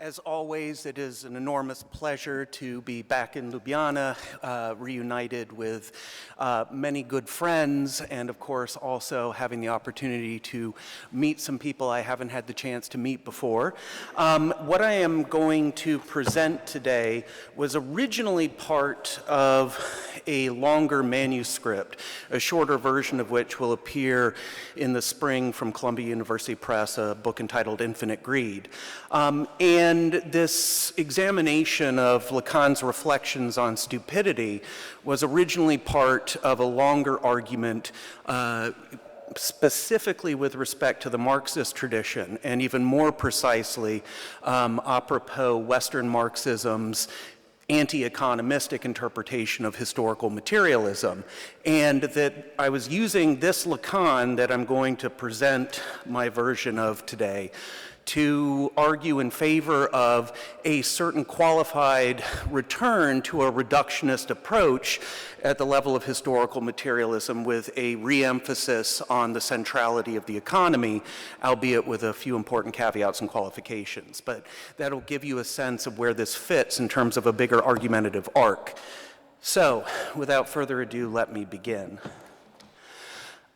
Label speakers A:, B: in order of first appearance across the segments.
A: As always, it is an enormous pleasure to be back in Ljubljana, reunited with many good friends, and of course also having the opportunity to meet some people I haven't had the chance to meet before. What I am going to present today was originally part of a longer manuscript, a shorter version of which will appear in the spring from Columbia University Press, a book entitled Infinite Greed. And this examination of Lacan's reflections on stupidity was originally part of a longer argument specifically with respect to the Marxist tradition, and even more precisely, apropos Western Marxism's anti-economistic interpretation of historical materialism, and that I was using this Lacan that I'm going to present my version of today to argue in favor of a certain qualified return to a reductionist approach at the level of historical materialism with a re-emphasis on the centrality of the economy, albeit with a few important caveats and qualifications. But that'll give you a sense of where this fits in terms of a bigger argumentative arc. So, without further ado, let me begin.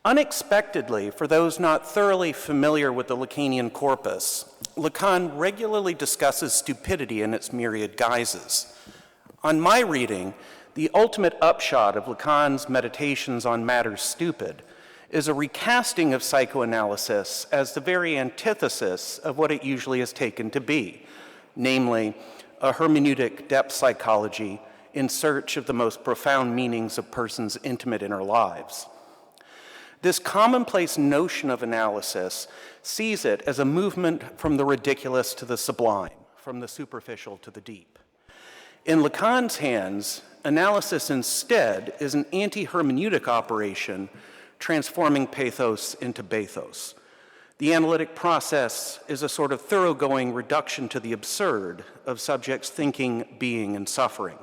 A: Unexpectedly, for those not thoroughly familiar with the Lacanian corpus, Lacan regularly discusses stupidity in its myriad guises. On my reading, the ultimate upshot of Lacan's meditations on matters stupid is a recasting of psychoanalysis as the very antithesis of what it usually is taken to be, namely, a hermeneutic depth psychology in search of the most profound meanings of persons' intimate inner lives. This commonplace notion of analysis sees it as a movement from the ridiculous to the sublime, from the superficial to the deep. In Lacan's hands, analysis instead is an anti-hermeneutic operation transforming pathos into bathos. The analytic process is a sort of thoroughgoing reduction to the absurd of subjects' thinking, being, and suffering.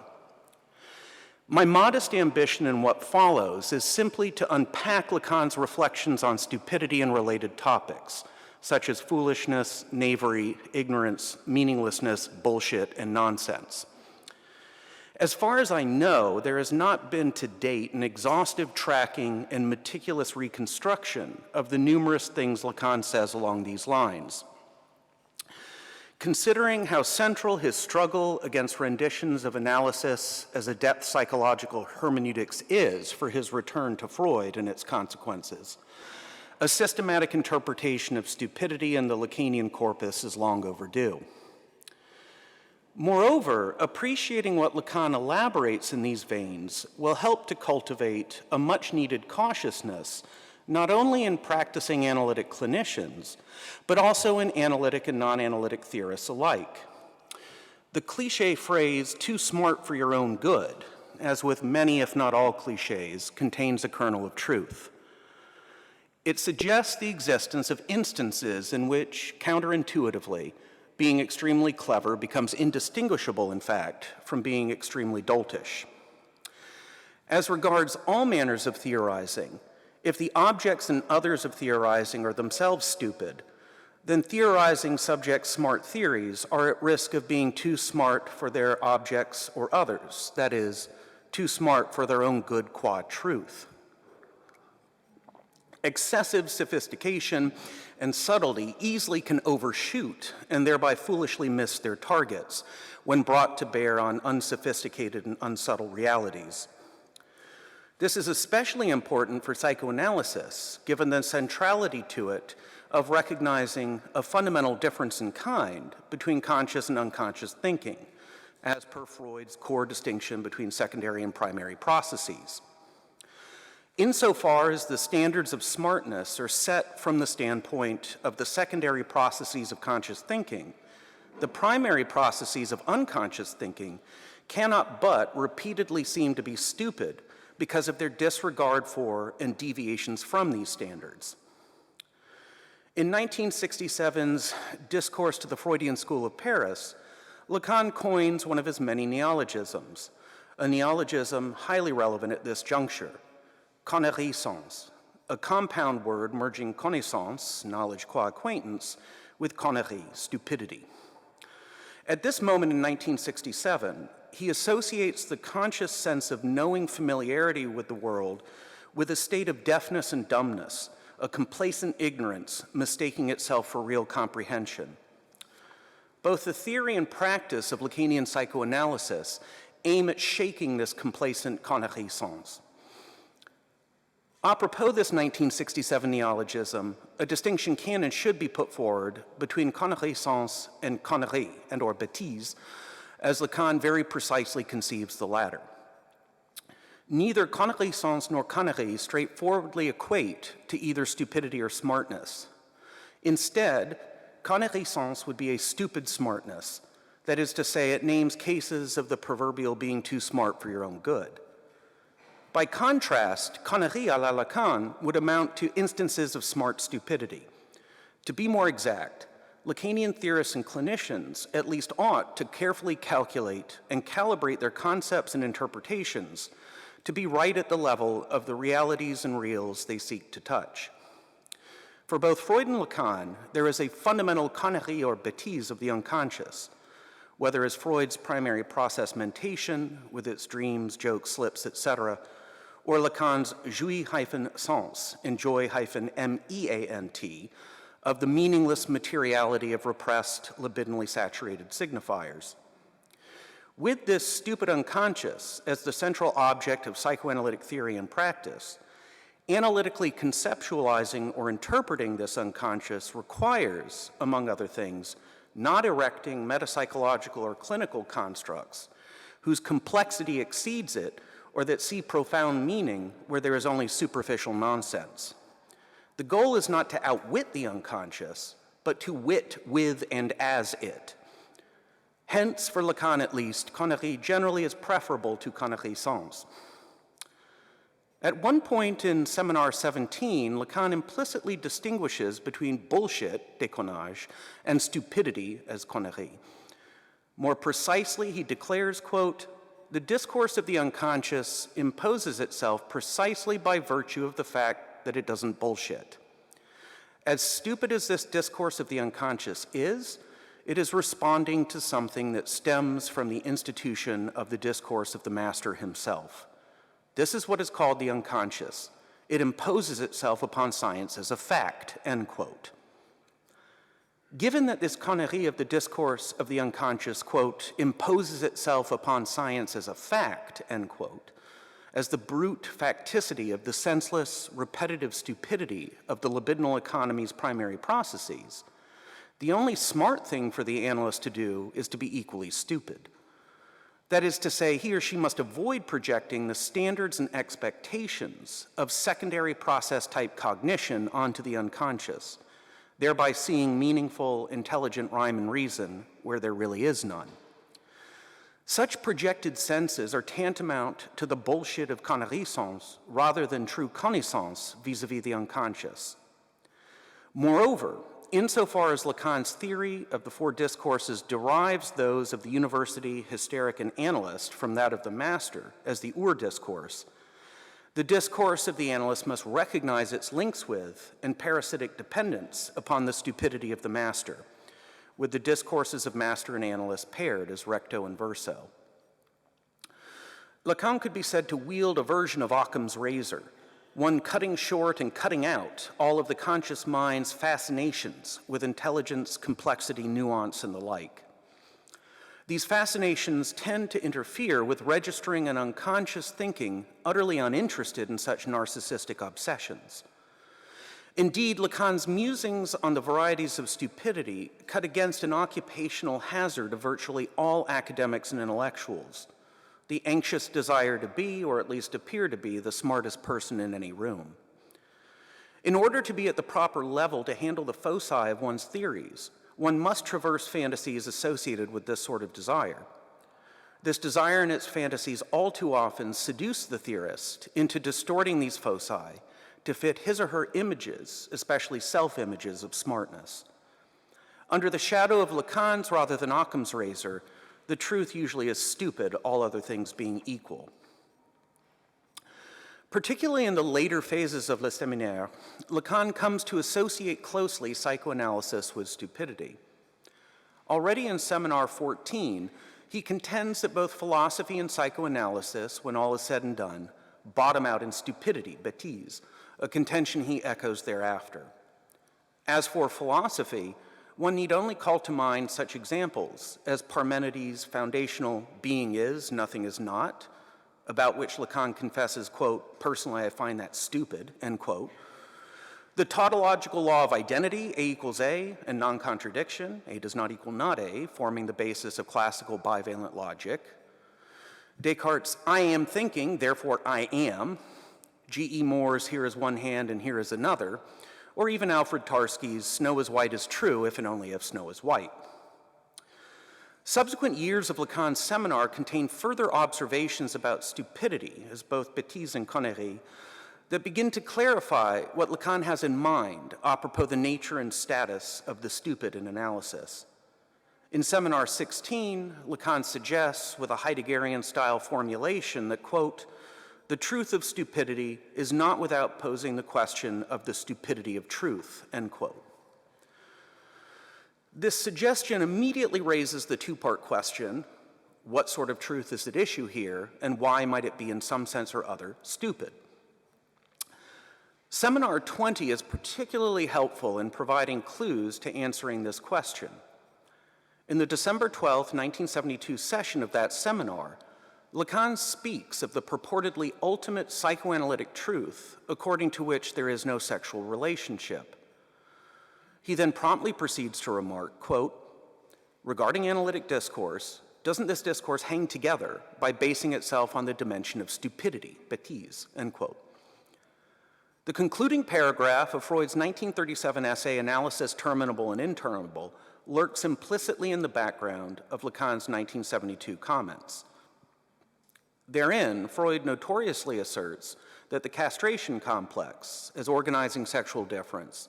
A: My modest ambition in what follows is simply to unpack Lacan's reflections on stupidity and related topics, such as foolishness, knavery, ignorance, meaninglessness, bullshit, and nonsense. As far as I know, there has not been to date an exhaustive tracking and meticulous reconstruction of the numerous things Lacan says along these lines. Considering how central his struggle against renditions of analysis as a depth psychological hermeneutics is for his return to Freud and its consequences, a systematic interpretation of stupidity in the Lacanian corpus is long overdue. Moreover, appreciating what Lacan elaborates in these veins will help to cultivate a much-needed cautiousness not only in practicing analytic clinicians, but also in analytic and non-analytic theorists alike. The cliche phrase, "too smart for your own good," as with many if not all cliches, contains a kernel of truth. It suggests the existence of instances in which, counterintuitively, being extremely clever becomes indistinguishable, in fact, from being extremely doltish. As regards all manners of theorizing, if the objects and others of theorizing are themselves stupid, then theorizing subjects' smart theories are at risk of being too smart for their objects or others, that is, too smart for their own good qua truth. Excessive sophistication and subtlety easily can overshoot and thereby foolishly miss their targets when brought to bear on unsophisticated and unsubtle realities. This is especially important for psychoanalysis, given the centrality to it of recognizing a fundamental difference in kind between conscious and unconscious thinking, as per Freud's core distinction between secondary and primary processes. Insofar as the standards of smartness are set from the standpoint of the secondary processes of conscious thinking, the primary processes of unconscious thinking cannot but repeatedly seem to be stupid because of their disregard for and deviations from these standards. In 1967's Discourse to the Freudian School of Paris, Lacan coins one of his many neologisms, a neologism highly relevant at this juncture, connaissance, a compound word merging connaissance, knowledge qua acquaintance, with connerie, stupidity. At this moment in 1967, he associates the conscious sense of knowing familiarity with the world with a state of deafness and dumbness, a complacent ignorance mistaking itself for real comprehension. Both the theory and practice of Lacanian psychoanalysis aim at shaking this complacent connaissance. Apropos this 1967 neologism, a distinction can and should be put forward between connaissance and connerie, and or bêtise, as Lacan very precisely conceives the latter. Neither connaissance nor connerie straightforwardly equate to either stupidity or smartness. Instead, connaissance would be a stupid smartness. That is to say, it names cases of the proverbial being too smart for your own good. By contrast, connerie à la Lacan would amount to instances of smart stupidity. To be more exact, Lacanian theorists and clinicians at least ought to carefully calculate and calibrate their concepts and interpretations to be right at the level of the realities and reals they seek to touch. For both Freud and Lacan, there is a fundamental connerie or bêtise of the unconscious, whether as Freud's primary process mentation, with its dreams, jokes, slips, etc., or Lacan's jouir-sens, enjoy-meant, of the meaningless materiality of repressed, libidinally saturated signifiers. With this stupid unconscious as the central object of psychoanalytic theory and practice, analytically conceptualizing or interpreting this unconscious requires, among other things, not erecting metapsychological or clinical constructs whose complexity exceeds it or that see profound meaning where there is only superficial nonsense. The goal is not to outwit the unconscious, but to wit with and as it. Hence, for Lacan at least, connerie generally is preferable to connaissance. At one point in Seminar 17, Lacan implicitly distinguishes between bullshit, déconnage, and stupidity as connerie. More precisely, he declares, quote, "The discourse of the unconscious imposes itself precisely by virtue of the fact that it doesn't bullshit. As stupid as this discourse of the unconscious is, it is responding to something that stems from the institution of the discourse of the master himself. This is what is called the unconscious. It imposes itself upon science as a fact," end quote. Given that this connerie of the discourse of the unconscious, quote, "imposes itself upon science as a fact," end quote, as the brute facticity of the senseless, repetitive stupidity of the libidinal economy's primary processes, the only smart thing for the analyst to do is to be equally stupid. That is to say, he or she must avoid projecting the standards and expectations of secondary process-type cognition onto the unconscious, thereby seeing meaningful, intelligent rhyme and reason where there really is none. Such projected senses are tantamount to the bullshit of connaissance rather than true connaissance vis-a-vis the unconscious. Moreover, insofar as Lacan's theory of the four discourses derives those of the university, hysteric, and analyst from that of the master as the discourse, the discourse of the analyst must recognize its links with and parasitic dependence upon the stupidity of the master, with the discourses of master and analyst paired as recto and verso. Lacan could be said to wield a version of Occam's razor, one cutting short and cutting out all of the conscious mind's fascinations with intelligence, complexity, nuance, and the like. These fascinations tend to interfere with registering an unconscious thinking utterly uninterested in such narcissistic obsessions. Indeed, Lacan's musings on the varieties of stupidity cut against an occupational hazard of virtually all academics and intellectuals, the anxious desire to be, or at least appear to be, the smartest person in any room. In order to be at the proper level to handle the foci of one's theories, one must traverse fantasies associated with this sort of desire. This desire and its fantasies all too often seduce the theorist into distorting these foci to fit his or her images, especially self-images of smartness. Under the shadow of Lacan's rather than Occam's razor, the truth usually is stupid, all other things being equal. Particularly in the later phases of Le Séminaire, Lacan comes to associate closely psychoanalysis with stupidity. Already in Seminar 14, he contends that both philosophy and psychoanalysis, when all is said and done, bottom out in stupidity, bêtise, a contention he echoes thereafter. As for philosophy, one need only call to mind such examples as Parmenides' foundational being is, nothing is not, about which Lacan confesses, quote, personally I find that stupid, end quote. The tautological law of identity, A equals A, and non-contradiction, A does not equal not A, forming the basis of classical bivalent logic. Descartes' I am thinking, therefore I am, G.E. Moore's here is one hand and here is another, or even Alfred Tarski's snow is white is true if and only if snow is white. Subsequent years of Lacan's seminar contain further observations about stupidity, as both bêtise and connerie, that begin to clarify what Lacan has in mind apropos the nature and status of the stupid in analysis. In Seminar 16, Lacan suggests, with a Heideggerian-style formulation, that, quote, the truth of stupidity is not without posing the question of the stupidity of truth, end quote. This suggestion immediately raises the two-part question, what sort of truth is at issue here, and why might it be in some sense or other stupid? Seminar 20 is particularly helpful in providing clues to answering this question. In the December 12, 1972 session of that seminar, Lacan speaks of the purportedly ultimate psychoanalytic truth according to which there is no sexual relationship. He then promptly proceeds to remark, quote, regarding analytic discourse, doesn't this discourse hang together by basing itself on the dimension of stupidity, bêtise, end quote. The concluding paragraph of Freud's 1937 essay, Analysis Terminable and Interminable, lurks implicitly in the background of Lacan's 1972 comments. Therein, Freud notoriously asserts that the castration complex, as organizing sexual difference,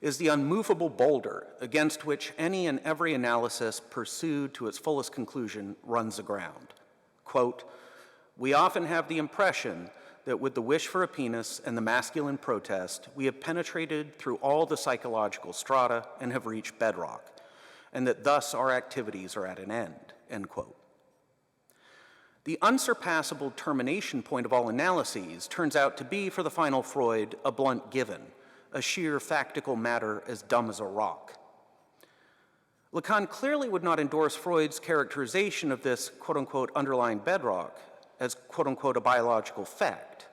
A: is the unmovable boulder against which any and every analysis pursued to its fullest conclusion runs aground. Quote, we often have the impression that with the wish for a penis and the masculine protest, we have penetrated through all the psychological strata and have reached bedrock, and that thus our activities are at an end quote. The unsurpassable termination point of all analyses turns out to be, for the final Freud, a blunt given, a sheer factical matter as dumb as a rock. Lacan clearly would not endorse Freud's characterization of this quote-unquote underlying bedrock as quote-unquote a biological fact.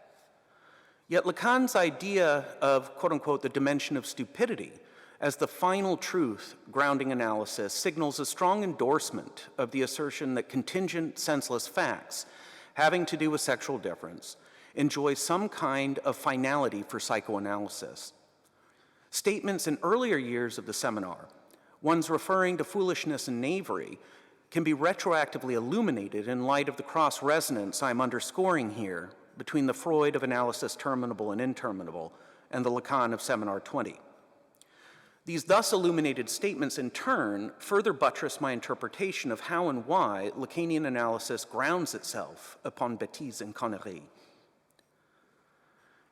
A: Yet Lacan's idea of quote-unquote the dimension of stupidity as the final truth grounding analysis signals a strong endorsement of the assertion that contingent, senseless facts having to do with sexual difference enjoy some kind of finality for psychoanalysis. Statements in earlier years of the seminar, ones referring to foolishness and knavery, can be retroactively illuminated in light of the cross-resonance I'm underscoring here between the Freud of Analysis Terminable and Interminable and the Lacan of Seminar 20. These thus illuminated statements in turn further buttress my interpretation of how and why Lacanian analysis grounds itself upon bêtise and connerie.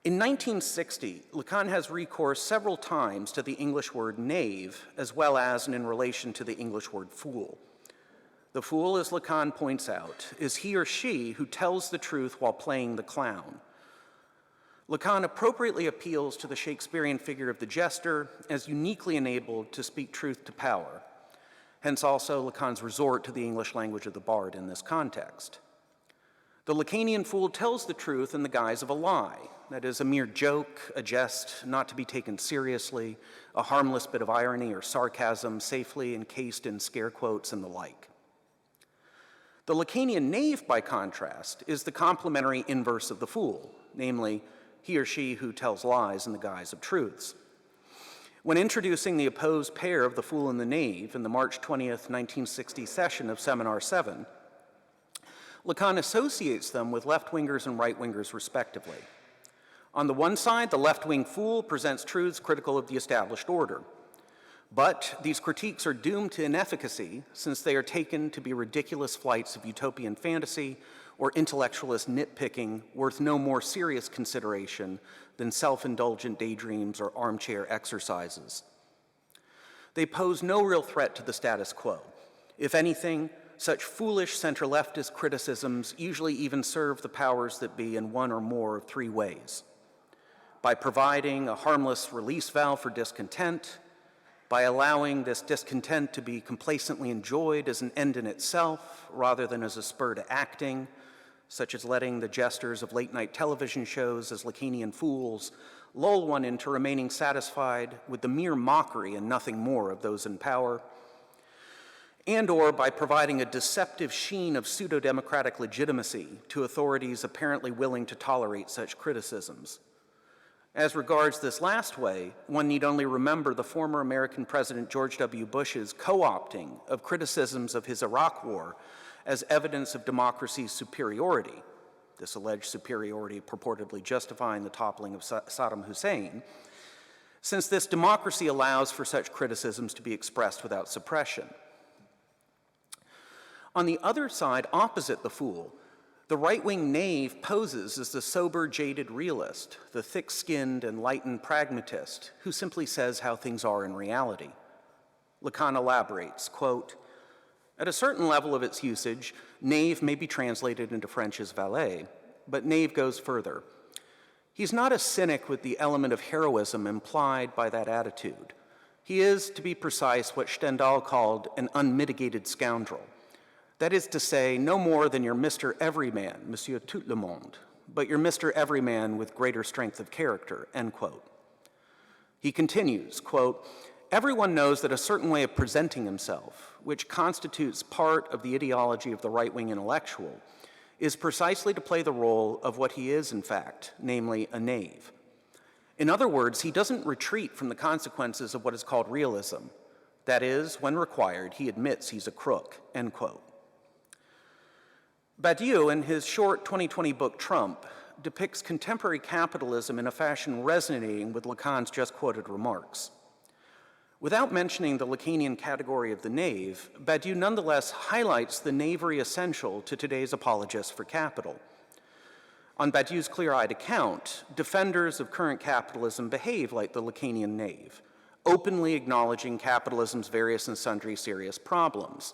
A: In 1960, Lacan has recourse several times to the English word knave, as well as in relation to the English word fool. The fool, as Lacan points out, is he or she who tells the truth while playing the clown. Lacan appropriately appeals to the Shakespearean figure of the jester as uniquely enabled to speak truth to power, hence also Lacan's resort to the English language of the bard in this context. The Lacanian fool tells the truth in the guise of a lie, that is, a mere joke, a jest not to be taken seriously, a harmless bit of irony or sarcasm safely encased in scare quotes and the like. The Lacanian knave, by contrast, is the complementary inverse of the fool, namely, he or she who tells lies in the guise of truths. When introducing the opposed pair of the fool and the knave in the March 20th, 1960 session of Seminar 7, Lacan associates them with left-wingers and right-wingers respectively. On the one side, the left-wing fool presents truths critical of the established order. But these critiques are doomed to inefficacy since they are taken to be ridiculous flights of utopian fantasy or intellectualist nitpicking worth no more serious consideration than self-indulgent daydreams or armchair exercises. They pose no real threat to the status quo. If anything, such foolish center-leftist criticisms usually even serve the powers that be in one or more of three ways: by providing a harmless release valve for discontent, by allowing this discontent to be complacently enjoyed as an end in itself rather than as a spur to acting, such as letting the jesters of late-night television shows as Lacanian fools lull one into remaining satisfied with the mere mockery and nothing more of those in power, and or by providing a deceptive sheen of pseudo-democratic legitimacy to authorities apparently willing to tolerate such criticisms. As regards this last way, one need only remember the former American President George W. Bush's co-opting of criticisms of his Iraq war as evidence of democracy's superiority, this alleged superiority purportedly justifying the toppling of Saddam Hussein, since this democracy allows for such criticisms to be expressed without suppression. On the other side, opposite the fool, the right-wing knave poses as the sober, jaded realist, the thick-skinned, enlightened pragmatist who simply says how things are in reality. Lacan elaborates, quote, "At a certain level of its usage, knave may be translated into French as valet, but knave goes further. He's not a cynic with the element of heroism implied by that attitude. He is, to be precise, what Stendhal called an unmitigated scoundrel. That is to say, no more than your Mr. Everyman, Monsieur Tout le Monde, but your Mr. Everyman with greater strength of character," end quote. He continues, quote, "Everyone knows that a certain way of presenting himself, which constitutes part of the ideology of the right-wing intellectual, is precisely to play the role of what he is in fact, namely a knave. In other words, he doesn't retreat from the consequences of what is called realism. That is, when required, he admits he's a crook," end quote. Badiou, in his short 2020 book Trump, depicts contemporary capitalism in a fashion resonating with Lacan's just quoted remarks. Without mentioning the Lacanian category of the knave, Badiou nonetheless highlights the knavery essential to today's apologists for capital. On Badiou's clear-eyed account, defenders of current capitalism behave like the Lacanian knave, openly acknowledging capitalism's various and sundry serious problems.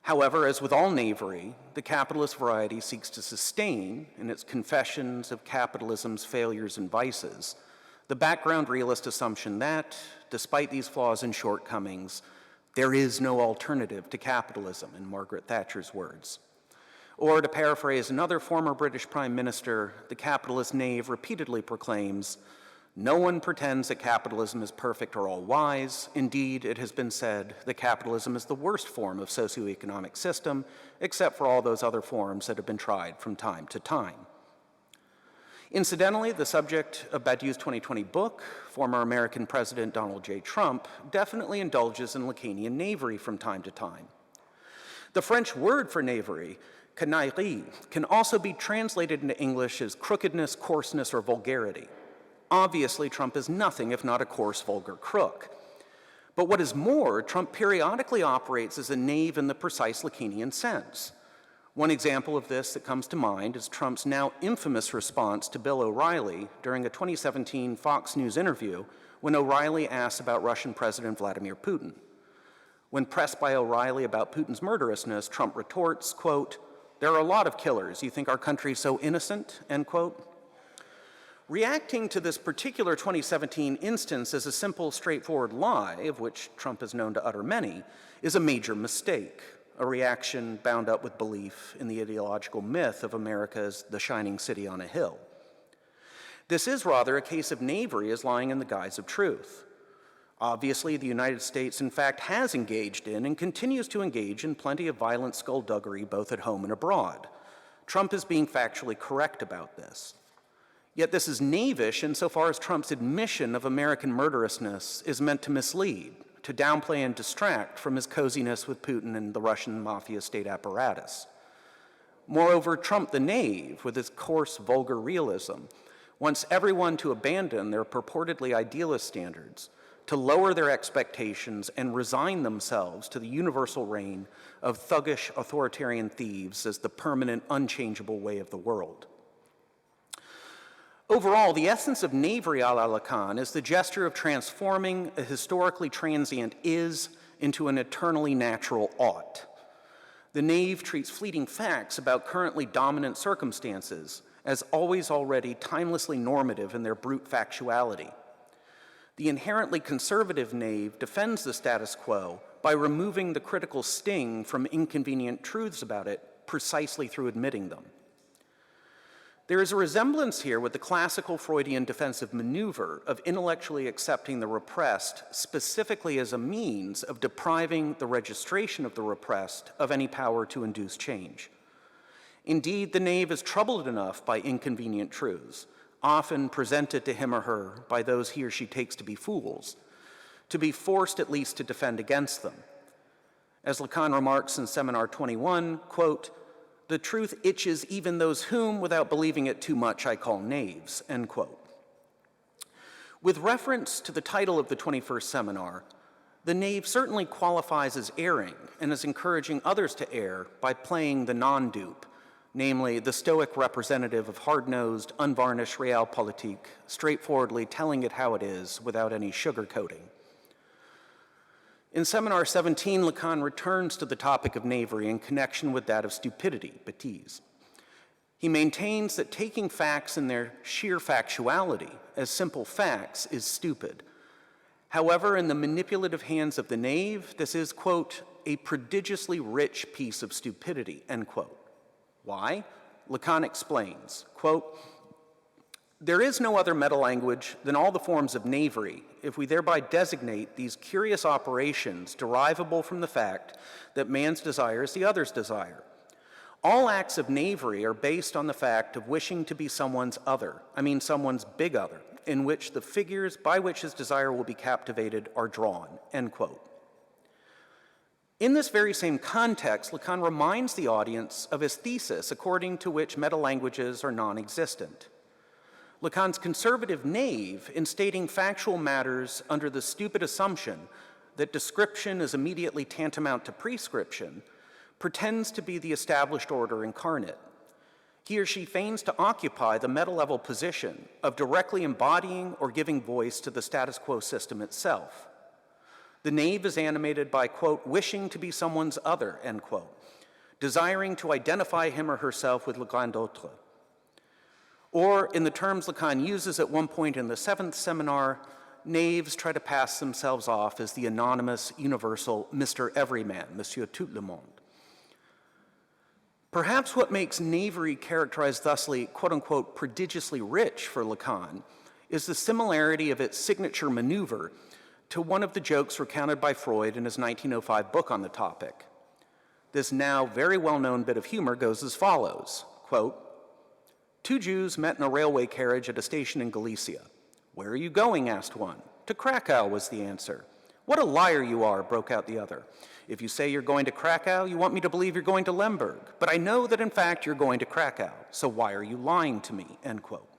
A: However, as with all knavery, the capitalist variety seeks to sustain, in its confessions of capitalism's failures and vices, the background realist assumption that, despite these flaws and shortcomings, there is no alternative to capitalism, in Margaret Thatcher's words. Or, to paraphrase another former British Prime Minister, the capitalist knave repeatedly proclaims, "No one pretends that capitalism is perfect or all-wise. Indeed, it has been said that capitalism is the worst form of socioeconomic system, except for all those other forms that have been tried from time to time." Incidentally, the subject of Badiou's 2020 book, former American President Donald J. Trump, definitely indulges in Lacanian knavery from time to time. The French word for knavery, canaillerie, can also be translated into English as crookedness, coarseness, or vulgarity. Obviously, Trump is nothing if not a coarse, vulgar crook. But what is more, Trump periodically operates as a knave in the precise Lacanian sense. One example of this that comes to mind is Trump's now infamous response to Bill O'Reilly during a 2017 Fox News interview when O'Reilly asked about Russian President Vladimir Putin. When pressed by O'Reilly about Putin's murderousness, Trump retorts, quote, "There are a lot of killers. You think our country's so innocent?" End quote. Reacting to this particular 2017 instance as a simple, straightforward lie, of which Trump is known to utter many, is a major mistake, a reaction bound up with belief in the ideological myth of America as the shining city on a hill. This is rather a case of knavery as lying in the guise of truth. Obviously, the United States, in fact, has engaged in and continues to engage in plenty of violent skullduggery both at home and abroad. Trump is being factually correct about this. Yet this is knavish insofar as Trump's admission of American murderousness is meant to mislead, to downplay and distract from his coziness with Putin and the Russian mafia state apparatus. Moreover, Trump the knave, with his coarse, vulgar realism, wants everyone to abandon their purportedly idealist standards, to lower their expectations and resign themselves to the universal reign of thuggish authoritarian thieves as the permanent, unchangeable way of the world. Overall, the essence of knavery a la Lacan is the gesture of transforming a historically transient is into an eternally natural ought. The knave treats fleeting facts about currently dominant circumstances as always already timelessly normative in their brute factuality. The inherently conservative knave defends the status quo by removing the critical sting from inconvenient truths about it precisely through admitting them. There is a resemblance here with the classical Freudian defensive maneuver of intellectually accepting the repressed specifically as a means of depriving the registration of the repressed of any power to induce change. Indeed, the knave is troubled enough by inconvenient truths, often presented to him or her by those he or she takes to be fools, to be forced at least to defend against them. As Lacan remarks in Seminar 21, quote, "The truth itches even those whom, without believing it too much, I call knaves," end quote. With reference to the title of the 21st seminar, the knave certainly qualifies as erring and as encouraging others to err by playing the non-dupe, namely the stoic representative of hard-nosed, unvarnished realpolitik, straightforwardly telling it how it is without any sugarcoating. In Seminar 17, Lacan returns to the topic of knavery in connection with that of stupidity, bêtise. He maintains that taking facts in their sheer factuality as simple facts is stupid. However, in the manipulative hands of the knave, this is, quote, "a prodigiously rich piece of stupidity," end quote. Why? Lacan explains, quote, "There is no other meta-language than all the forms of knavery if we thereby designate these curious operations derivable from the fact that man's desire is the other's desire. All acts of knavery are based on the fact of wishing to be someone's other, someone's big other, in which the figures by which his desire will be captivated are drawn," end quote. In this very same context, Lacan reminds the audience of his thesis according to which meta-languages are non-existent. Lacan's conservative knave, in stating factual matters under the stupid assumption that description is immediately tantamount to prescription, pretends to be the established order incarnate. He or she feigns to occupy the meta-level position of directly embodying or giving voice to the status quo system itself. The knave is animated by, quote, "wishing to be someone's other," end quote, desiring to identify him or herself with le grand autre. Or, in the terms Lacan uses at one point in the 7th seminar, knaves try to pass themselves off as the anonymous, universal Mr. Everyman, Monsieur Tout le Monde. Perhaps what makes knavery characterized thusly, quote-unquote, prodigiously rich for Lacan is the similarity of its signature maneuver to one of the jokes recounted by Freud in his 1905 book on the topic. This now very well-known bit of humor goes as follows, quote, "Two Jews met in a railway carriage at a station in Galicia. 'Where are you going?' asked one. 'To Krakow,' was the answer. 'What a liar you are,' broke out the other. 'If you say you're going to Krakow, you want me to believe you're going to Lemberg. But I know that in fact you're going to Krakow, so why are you lying to me?" End quote.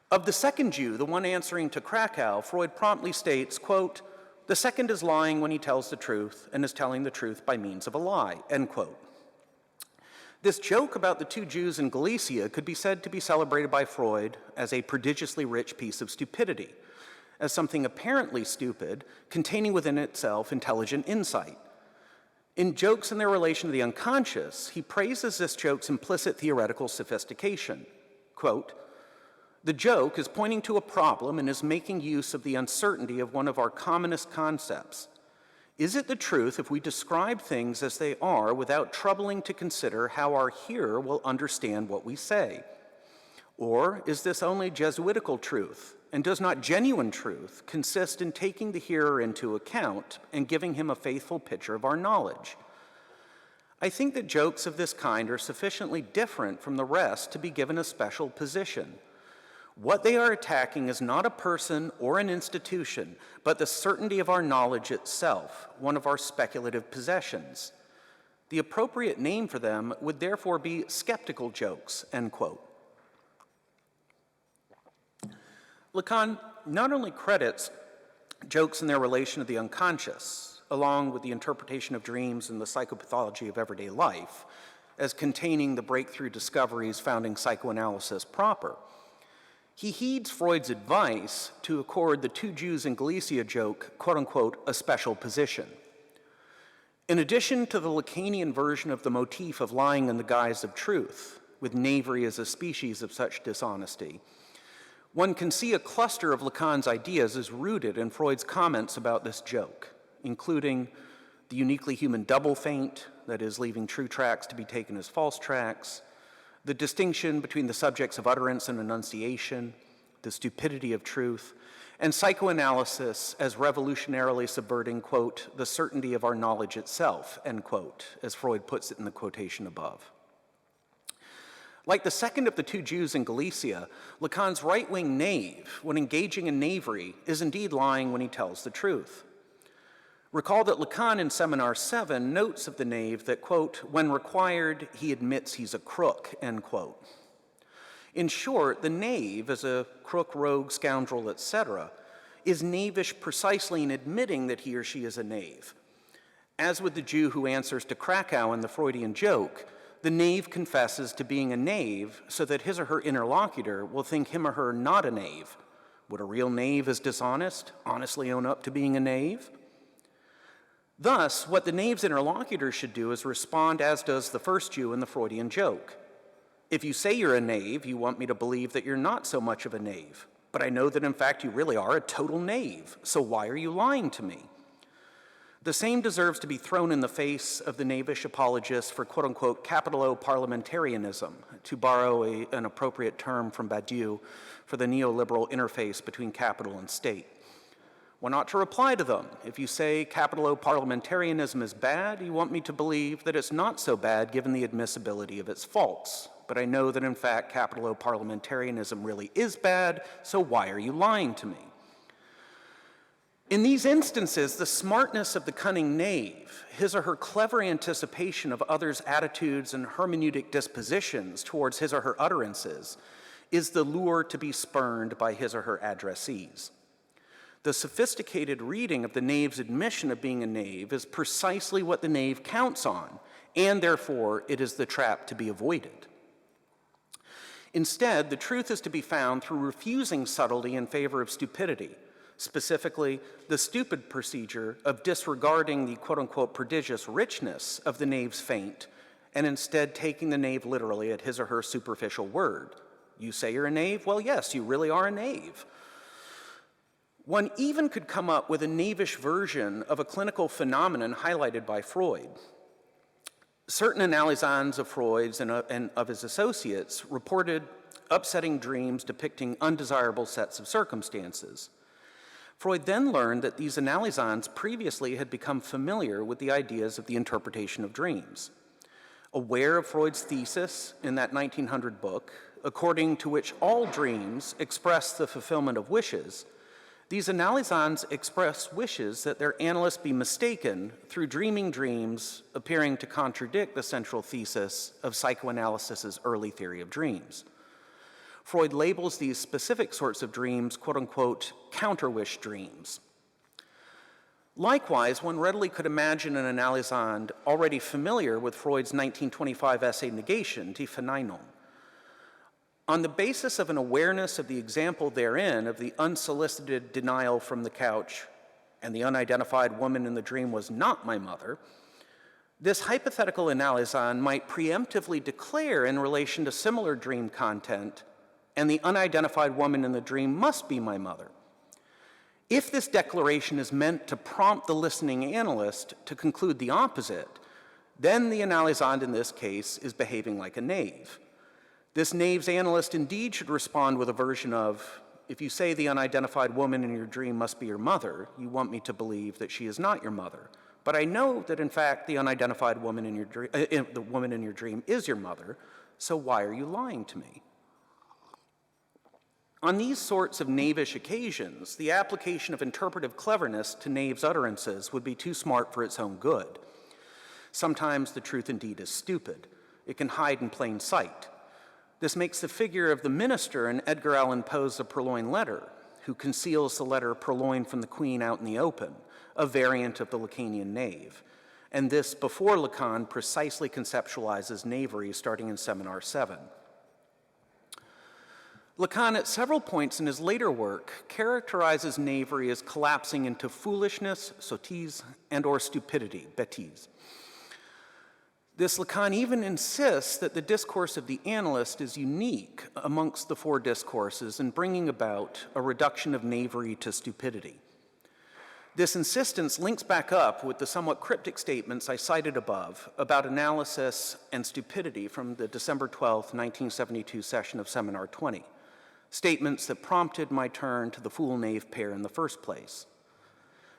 A: Of the second Jew, the one answering to Krakow, Freud promptly states, quote, "The second is lying when he tells the truth and is telling the truth by means of a lie," end quote. This joke about the two Jews in Galicia could be said to be celebrated by Freud as a prodigiously rich piece of stupidity, as something apparently stupid, containing within itself intelligent insight. In Jokes and Their Relation to the Unconscious, he praises this joke's implicit theoretical sophistication. Quote, "The joke is pointing to a problem and is making use of the uncertainty of one of our commonest concepts. Is it the truth if we describe things as they are without troubling to consider how our hearer will understand what we say? Or is this only Jesuitical truth, and does not genuine truth consist in taking the hearer into account and giving him a faithful picture of our knowledge? I think that jokes of this kind are sufficiently different from the rest to be given a special position. What they are attacking is not a person or an institution, but the certainty of our knowledge itself, one of our speculative possessions. The appropriate name for them would therefore be skeptical jokes," end quote. Lacan not only credits jokes in their relation to the unconscious, along with the interpretation of dreams and the psychopathology of everyday life, as containing the breakthrough discoveries founding psychoanalysis proper. He heeds Freud's advice to accord the two Jews in Galicia joke, quote unquote, a special position. In addition to the Lacanian version of the motif of lying in the guise of truth, with knavery as a species of such dishonesty, one can see a cluster of Lacan's ideas as rooted in Freud's comments about this joke, including the uniquely human double feint, that is, leaving true tracks to be taken as false tracks, the distinction between the subjects of utterance and enunciation, the stupidity of truth, and psychoanalysis as revolutionarily subverting, quote, the certainty of our knowledge itself, end quote, as Freud puts it in the quotation above. Like the second of the two Jews in Galicia, Lacan's right-wing knave, when engaging in knavery, is indeed lying when he tells the truth. Recall that Lacan in Seminar 7 notes of the knave that, quote, when required, he admits he's a crook, end quote. In short, the knave, as a crook, rogue, scoundrel, etc., is knavish precisely in admitting that he or she is a knave. As with the Jew who answers to Krakow in the Freudian joke, the knave confesses to being a knave so that his or her interlocutor will think him or her not a knave. Would a real knave as dishonest honestly own up to being a knave? Thus, what the knave's interlocutor should do is respond as does the first Jew in the Freudian joke. If you say you're a knave, you want me to believe that you're not so much of a knave. But I know that in fact you really are a total knave, so why are you lying to me? The same deserves to be thrown in the face of the knavish apologists for quote-unquote capital O parliamentarianism, to borrow an appropriate term from Badiou for the neoliberal interface between capital and state. One ought to reply to them. If you say capital O parliamentarianism is bad, you want me to believe that it's not so bad given the admissibility of its faults. But I know that in fact capital O parliamentarianism really is bad, so why are you lying to me? In these instances, the smartness of the cunning knave, his or her clever anticipation of others' attitudes and hermeneutic dispositions towards his or her utterances, is the lure to be spurned by his or her addressees. The sophisticated reading of the knave's admission of being a knave is precisely what the knave counts on, and therefore it is the trap to be avoided. Instead, the truth is to be found through refusing subtlety in favor of stupidity, specifically the stupid procedure of disregarding the quote-unquote prodigious richness of the knave's feint and instead taking the knave literally at his or her superficial word. You say you're a knave? Well, yes, you really are a knave. One even could come up with a knavish version of a clinical phenomenon highlighted by Freud. Certain analysans of Freud's and of his associates reported upsetting dreams depicting undesirable sets of circumstances. Freud then learned that these analysans previously had become familiar with the ideas of the interpretation of dreams. Aware of Freud's thesis in that 1900 book, according to which all dreams express the fulfillment of wishes, these analysans express wishes that their analysts be mistaken through dreaming dreams appearing to contradict the central thesis of psychoanalysis's early theory of dreams. Freud labels these specific sorts of dreams, quote-unquote, counter-wish dreams. Likewise, one readily could imagine an analysand already familiar with Freud's 1925 essay Negation, Die Verneinung. On the basis of an awareness of the example therein of the unsolicited denial from the couch, and the unidentified woman in the dream was not my mother, this hypothetical analysan might preemptively declare in relation to similar dream content, and the unidentified woman in the dream must be my mother. If this declaration is meant to prompt the listening analyst to conclude the opposite, then the analysand in this case is behaving like a knave. This knave's analyst indeed should respond with a version of, if you say the unidentified woman in your dream must be your mother, you want me to believe that she is not your mother. But I know that in fact the unidentified woman in your the woman in your dream is your mother, so why are you lying to me? On these sorts of knavish occasions, the application of interpretive cleverness to knave's utterances would be too smart for its own good. Sometimes the truth indeed is stupid. It can hide in plain sight. This makes the figure of the minister in Edgar Allan Poe's The Purloined Letter, who conceals the letter purloined from the queen out in the open, a variant of the Lacanian knave. And this before Lacan precisely conceptualizes Navery starting in Seminar 7. Lacan, at several points in his later work, characterizes knavery as collapsing into foolishness, sottise, and or stupidity, bêtise. This Lacan even insists that the discourse of the analyst is unique amongst the four discourses in bringing about a reduction of knavery to stupidity. This insistence links back up with the somewhat cryptic statements I cited above about analysis and stupidity from the December 12, 1972 session of Seminar 20, statements that prompted my turn to the fool-knave pair in the first place.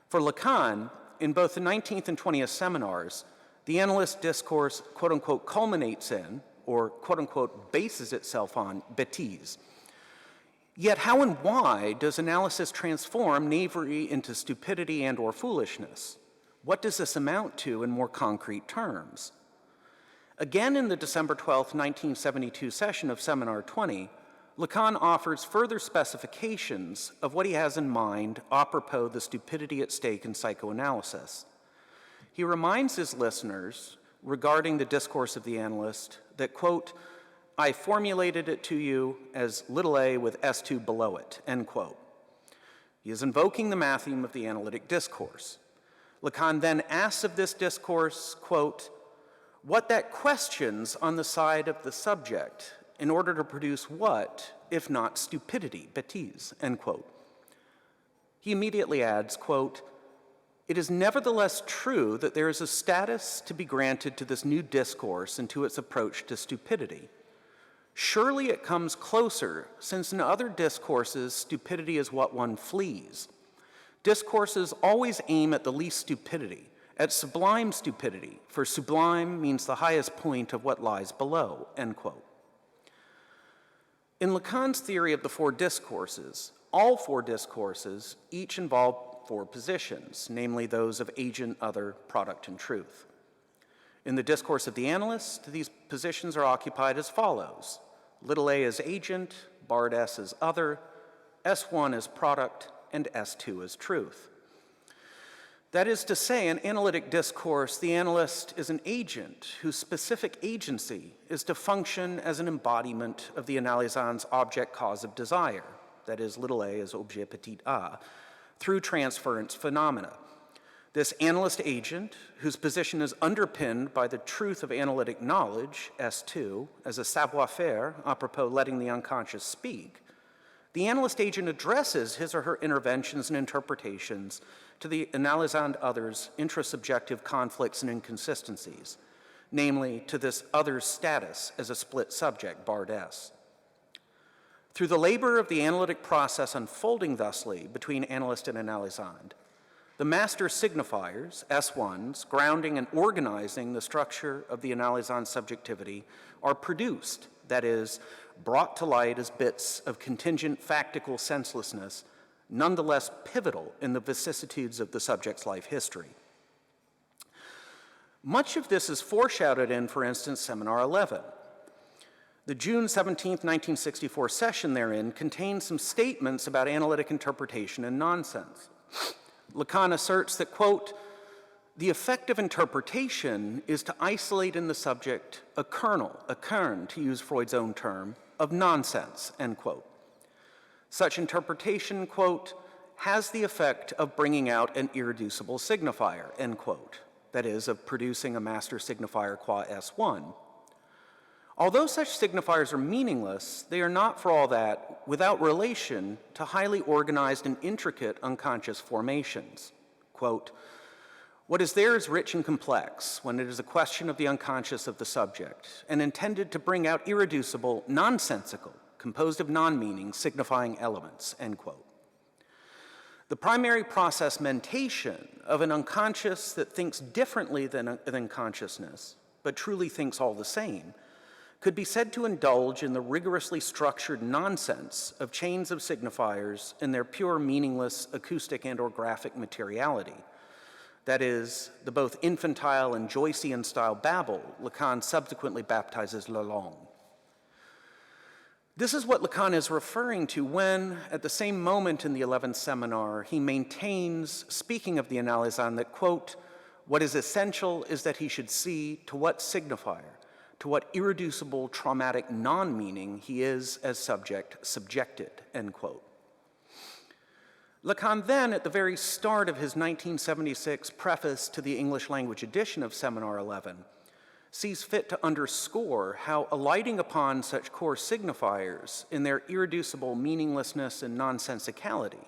A: For Lacan, in both the 19th and 20th seminars, the analyst discourse, quote-unquote, culminates in, or quote-unquote, bases itself on, bêtise. Yet how and why does analysis transform knavery into stupidity and or foolishness? What does this amount to in more concrete terms? Again, in the December 12, 1972 session of Seminar 20, Lacan offers further specifications of what he has in mind apropos the stupidity at stake in psychoanalysis. He reminds his listeners regarding the discourse of the analyst that, quote, I formulated it to you as little a with S2 below it, end quote. He is invoking the Matheme of the analytic discourse. Lacan then asks of this discourse, quote, what that questions on the side of the subject in order to produce what, if not stupidity, bêtise, end quote. He immediately adds, quote, it is nevertheless true that there is a status to be granted to this new discourse and to its approach to stupidity. Surely it comes closer, since in other discourses, stupidity is what one flees. Discourses always aim at the least stupidity, at sublime stupidity, for sublime means the highest point of what lies below, end quote. In Lacan's theory of the four discourses, all four discourses each involve four positions, namely those of agent, other, product, and truth. In the discourse of the analyst, these positions are occupied as follows. Little a as agent, barred S as other, S1 as product, and S2 as truth. That is to say, in analytic discourse, the analyst is an agent whose specific agency is to function as an embodiment of the analysand's object cause of desire, that is, little a as objet petit a, through transference phenomena. This analyst agent, whose position is underpinned by the truth of analytic knowledge, S2, as a savoir-faire, apropos letting the unconscious speak, the analyst agent addresses his or her interventions and interpretations to the analysand other's intrasubjective conflicts and inconsistencies, namely to this other's status as a split subject, barred S. Through the labor of the analytic process unfolding thusly between analyst and analysand, the master signifiers, S1s, grounding and organizing the structure of the analysand's subjectivity are produced, that is, brought to light as bits of contingent factical senselessness, nonetheless pivotal in the vicissitudes of the subject's life history. Much of this is foreshadowed in, for instance, Seminar 11. The June 17, 1964 session therein contains some statements about analytic interpretation and nonsense. Lacan asserts that, quote, the effect of interpretation is to isolate in the subject a kernel, a kern, to use Freud's own term, of nonsense, end quote. Such interpretation, quote, has the effect of bringing out an irreducible signifier, end quote, that is, of producing a master signifier qua S1. Although such signifiers are meaningless, they are not for all that without relation to highly organized and intricate unconscious formations. Quote, what is there is rich and complex when it is a question of the unconscious of the subject and intended to bring out irreducible, nonsensical, composed of non-meaning, signifying elements, end quote. The primary process mentation of an unconscious that thinks differently than consciousness, but truly thinks all the same, could be said to indulge in the rigorously structured nonsense of chains of signifiers in their pure meaningless acoustic and or graphic materiality. That is, the both infantile and Joycean style babble Lacan subsequently baptizes la langue. This is what Lacan is referring to when, at the same moment in the 11th seminar, he maintains, speaking of the analysand, that, quote, what is essential is that he should see to what signifier, to what irreducible traumatic non-meaning he is as subject subjected, end quote. Lacan then, at the very start of his 1976 preface to the English language edition of Seminar 11, sees fit to underscore how alighting upon such core signifiers in their irreducible meaninglessness and nonsensicality,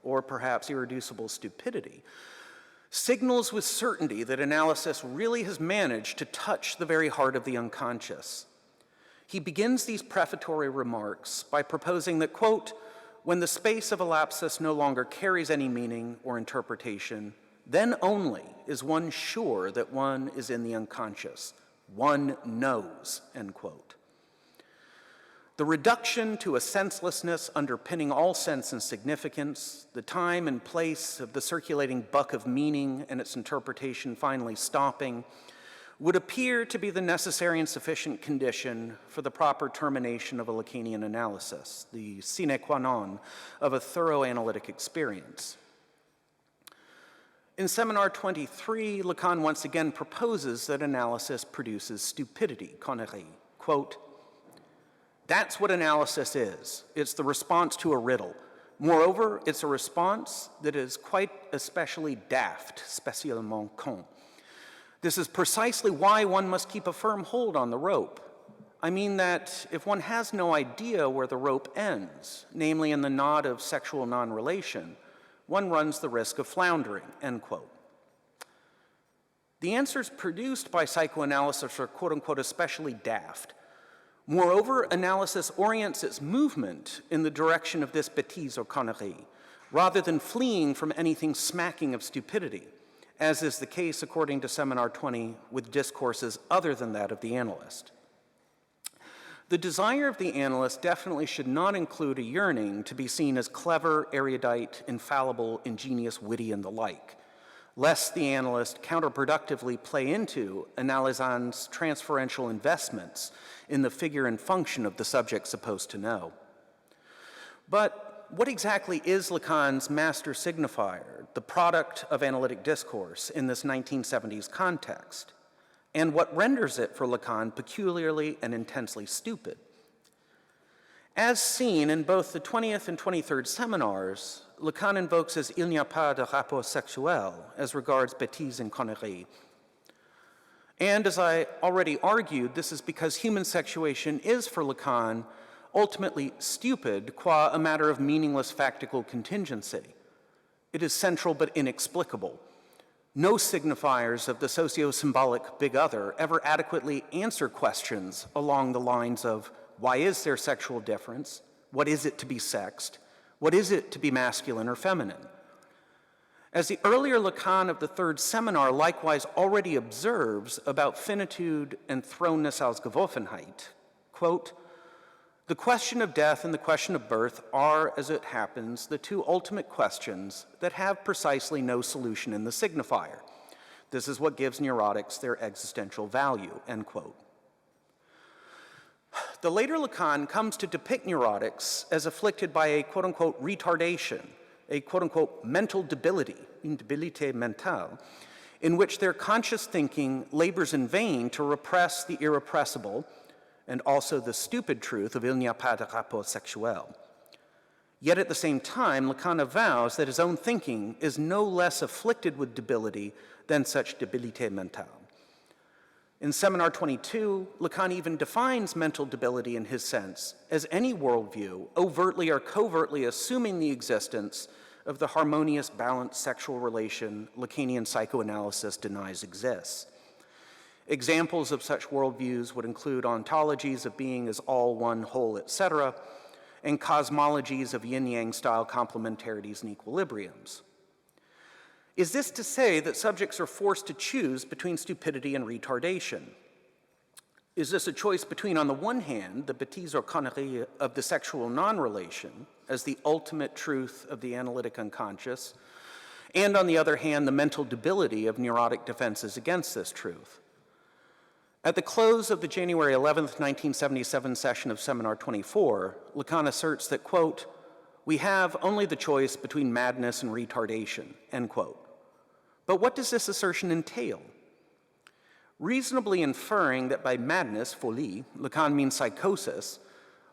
A: or perhaps irreducible stupidity, signals with certainty that analysis really has managed to touch the very heart of the unconscious. He begins these prefatory remarks by proposing that, quote, when the space of elapsus no longer carries any meaning or interpretation, then only is one sure that one is in the unconscious. One knows, end quote. The reduction to a senselessness underpinning all sense and significance, the time and place of the circulating buck of meaning and its interpretation finally stopping, would appear to be the necessary and sufficient condition for the proper termination of a Lacanian analysis, the sine qua non of a thorough analytic experience. In Seminar 23, Lacan once again proposes that analysis produces stupidity, connerie. Quote, that's what analysis is. It's the response to a riddle. Moreover, it's a response that is quite especially daft, spécialement con. This is precisely why one must keep a firm hold on the rope. I mean that if one has no idea where the rope ends, namely in the knot of sexual non-relation, one runs the risk of floundering, end quote. The answers produced by psychoanalysis are quote unquote especially daft. Moreover, analysis orients its movement in the direction of this bêtise or connerie, rather than fleeing from anything smacking of stupidity, as is the case, according to Seminar 20, with discourses other than that of the analyst. The desire of the analyst definitely should not include a yearning to be seen as clever, erudite, infallible, ingenious, witty, and the like, lest the analyst counterproductively play into analysand's transferential investments in the figure and function of the subject supposed to know. But what exactly is Lacan's master signifier, the product of analytic discourse in this 1970s context? And what renders it for Lacan peculiarly and intensely stupid? As seen in both the 20th and 23rd seminars, Lacan invokes as il n'y a pas de rapport sexuel as regards bêtise and connerie. And as I already argued, this is because human sexuation is for Lacan ultimately stupid qua a matter of meaningless factical contingency. It is central but inexplicable. No signifiers of the socio-symbolic big other ever adequately answer questions along the lines of why is there sexual difference? What is it to be sexed? What is it to be masculine or feminine? As the earlier Lacan of the third seminar likewise already observes about finitude and thrownness als Geworfenheit, quote, the question of death and the question of birth are, as it happens, the two ultimate questions that have precisely no solution in the signifier. This is what gives neurotics their existential value, end quote. The later Lacan comes to depict neurotics as afflicted by a quote-unquote retardation, a quote-unquote mental debility, une débilité mentale, in which their conscious thinking labors in vain to repress the irrepressible and also the stupid truth of il n'y a pas de rapport sexuel. Yet at the same time, Lacan avows that his own thinking is no less afflicted with debility than such débilité mentale. In Seminar 22, Lacan even defines mental debility in his sense as any worldview overtly or covertly assuming the existence of the harmonious, balanced sexual relation Lacanian psychoanalysis denies exists. Examples of such worldviews would include ontologies of being as all one whole, etc., and cosmologies of yin-yang style complementarities and equilibriums. Is this to say that subjects are forced to choose between stupidity and retardation? Is this a choice between, on the one hand, the bêtise or connerie of the sexual non-relation as the ultimate truth of the analytic unconscious, and on the other hand, the mental debility of neurotic defenses against this truth? At the close of the January 11th, 1977 session of Seminar 24, Lacan asserts that, quote, we have only the choice between madness and retardation, end quote. But what does this assertion entail? Reasonably inferring that by madness, folie, Lacan means psychosis,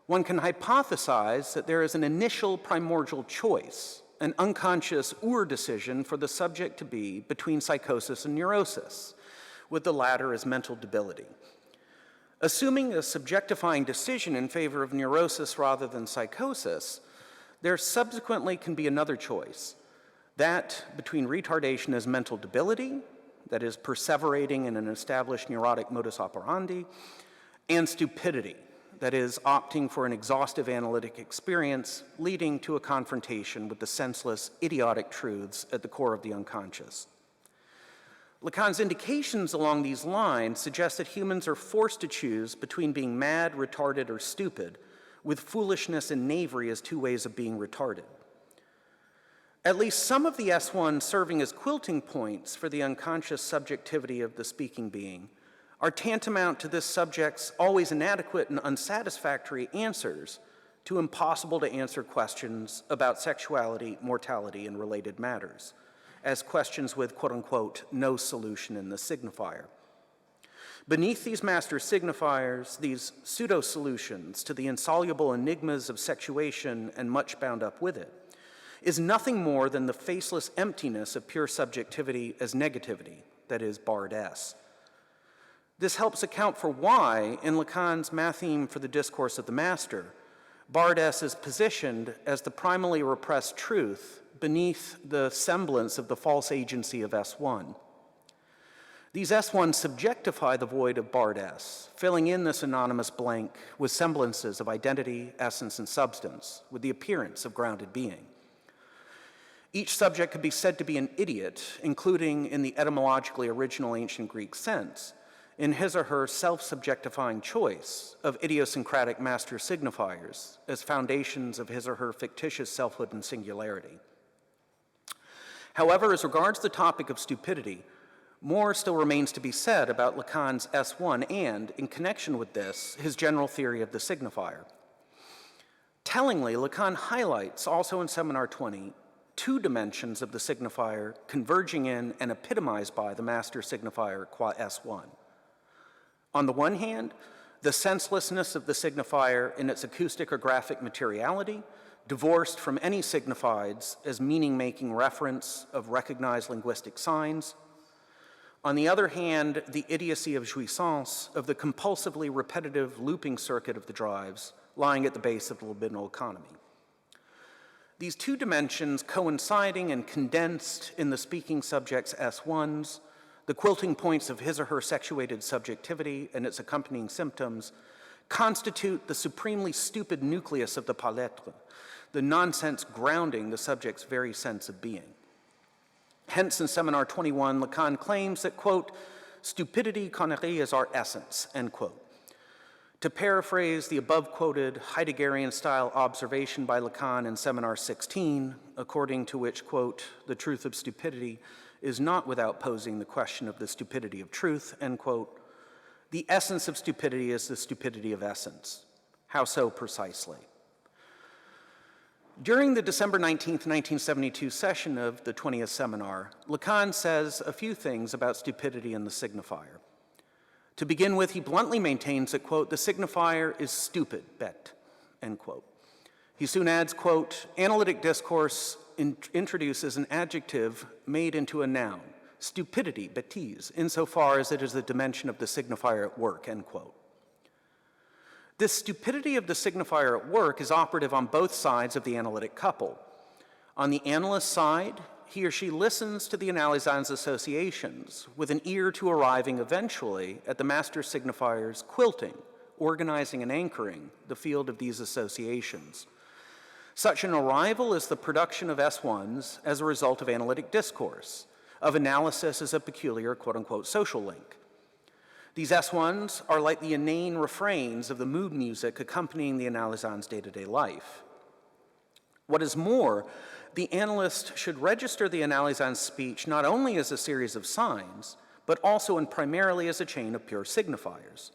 A: one can hypothesize that there is an initial primordial choice, an unconscious decision for the subject to be between psychosis and neurosis, with the latter as mental debility. Assuming a subjectifying decision in favor of neurosis rather than psychosis, there subsequently can be another choice, that between retardation as mental debility, that is, perseverating in an established neurotic modus operandi, and stupidity, that is, opting for an exhaustive analytic experience leading to a confrontation with the senseless, idiotic truths at the core of the unconscious. Lacan's indications along these lines suggest that humans are forced to choose between being mad, retarded, or stupid, with foolishness and knavery as two ways of being retarded. At least some of the S1 serving as quilting points for the unconscious subjectivity of the speaking being are tantamount to this subject's always inadequate and unsatisfactory answers to impossible to answer questions about sexuality, mortality, and related matters, as questions with, quote unquote, no solution in the signifier. Beneath these master signifiers, these pseudo-solutions to the insoluble enigmas of sexuation and much bound up with it, is nothing more than the faceless emptiness of pure subjectivity as negativity, that is, barred S. This helps account for why, in Lacan's Matheme for the Discourse of the Master, barred S is positioned as the primally repressed truth beneath the semblance of the false agency of S1. These S1s subjectify the void of barred S, filling in this anonymous blank with semblances of identity, essence, and substance, with the appearance of grounded being. Each subject could be said to be an idiot, including in the etymologically original ancient Greek sense, in his or her self-subjectifying choice of idiosyncratic master signifiers as foundations of his or her fictitious selfhood and singularity. However, as regards the topic of stupidity, more still remains to be said about Lacan's S1 and, in connection with this, his general theory of the signifier. Tellingly, Lacan highlights, also in Seminar 20, two dimensions of the signifier converging in and epitomized by the master signifier qua S1. On the one hand, the senselessness of the signifier in its acoustic or graphic materiality, divorced from any signifieds as meaning-making reference of recognized linguistic signs. On the other hand, the idiocy of jouissance of the compulsively repetitive looping circuit of the drives lying at the base of the libidinal economy. These two dimensions coinciding and condensed in the speaking subject's S1s, the quilting points of his or her sexuated subjectivity and its accompanying symptoms, constitute the supremely stupid nucleus of the pas l'être, the nonsense grounding the subject's very sense of being. Hence, in Seminar 21, Lacan claims that, quote, stupidity, connerie is our essence, end quote. To paraphrase the above-quoted Heideggerian-style observation by Lacan in Seminar 16, according to which, quote, the truth of stupidity is not without posing the question of the stupidity of truth, end quote, the essence of stupidity is the stupidity of essence. How so precisely? During the December 19th, 1972 session of the 20th seminar, Lacan says a few things about stupidity and the signifier. To begin with, he bluntly maintains that, quote, the signifier is stupid, bête, end quote. He soon adds, quote, analytic discourse introduces an adjective made into a noun, stupidity, bêtise, insofar as it is the dimension of the signifier at work, end quote. This stupidity of the signifier at work is operative on both sides of the analytic couple. On the analyst side, he or she listens to the analysand's associations with an ear to arriving eventually at the master signifier's quilting, organizing and anchoring the field of these associations. Such an arrival is the production of S1s as a result of analytic discourse, of analysis as a peculiar quote-unquote social link. These S1s are like the inane refrains of the mood music accompanying the analysand's day-to-day life. What is more, the analyst should register the analysand's speech not only as a series of signs, but also and primarily as a chain of pure signifiers.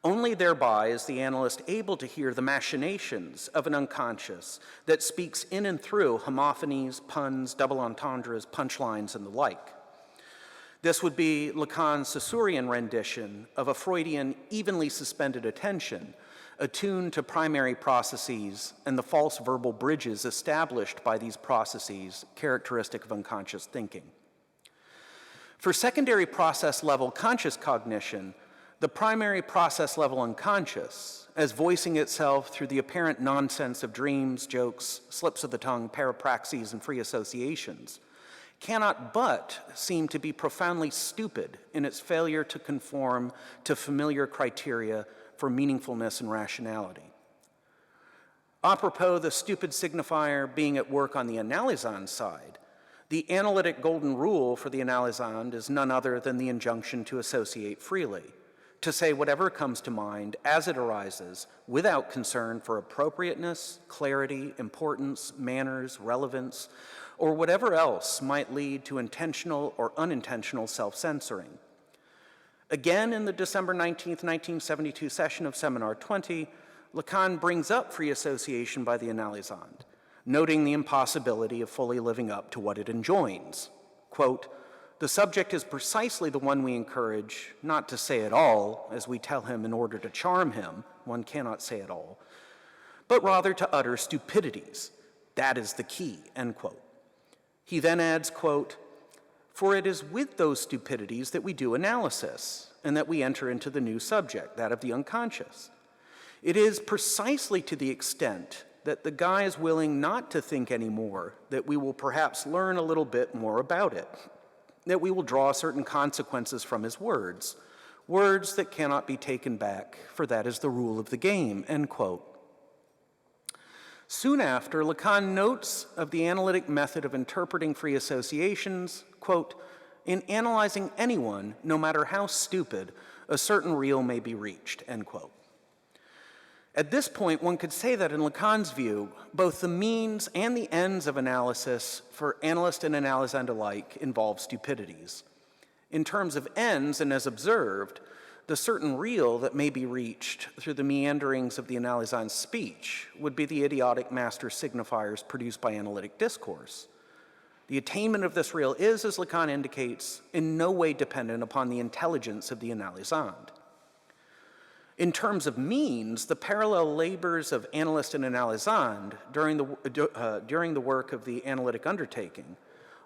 A: Only thereby is the analyst able to hear the machinations of an unconscious that speaks in and through homophonies, puns, double entendres, punchlines, and the like. This would be Lacan's Saussurean rendition of a Freudian evenly suspended attention, attuned to primary processes and the false verbal bridges established by these processes characteristic of unconscious thinking. For secondary process level conscious cognition, the primary process level unconscious, as voicing itself through the apparent nonsense of dreams, jokes, slips of the tongue, parapraxies, and free associations, cannot but seem to be profoundly stupid in its failure to conform to familiar criteria for meaningfulness and rationality. Apropos the stupid signifier being at work on the analysand side, the analytic golden rule for the analysand is none other than the injunction to associate freely, to say whatever comes to mind as it arises without concern for appropriateness, clarity, importance, manners, relevance, or whatever else might lead to intentional or unintentional self-censoring. Again, in the December 19th, 1972 session of Seminar 20, Lacan brings up free association by the analysand, noting the impossibility of fully living up to what it enjoins. Quote, "The subject is precisely the one we encourage not to say at all, as we tell him in order to charm him, one cannot say at all, but rather to utter stupidities. That is the key," end quote. He then adds, quote, "For it is with those stupidities that we do analysis, and that we enter into the new subject, that of the unconscious. It is precisely to the extent that the guy is willing not to think anymore that we will perhaps learn a little bit more about it, that we will draw certain consequences from his words, words that cannot be taken back, for that is the rule of the game," end quote. Soon after, Lacan notes of the analytic method of interpreting free associations, quote, "In analyzing anyone, no matter how stupid, a certain real may be reached," end quote. At this point, one could say that in Lacan's view, both the means and the ends of analysis for analyst and analysand alike involve stupidities. In terms of ends, and as observed, the certain real that may be reached through the meanderings of the analysand's speech would be the idiotic master signifiers produced by analytic discourse. The attainment of this real is, as Lacan indicates, in no way dependent upon the intelligence of the analysand. In terms of means, the parallel labors of analyst and analysand during the work of the analytic undertaking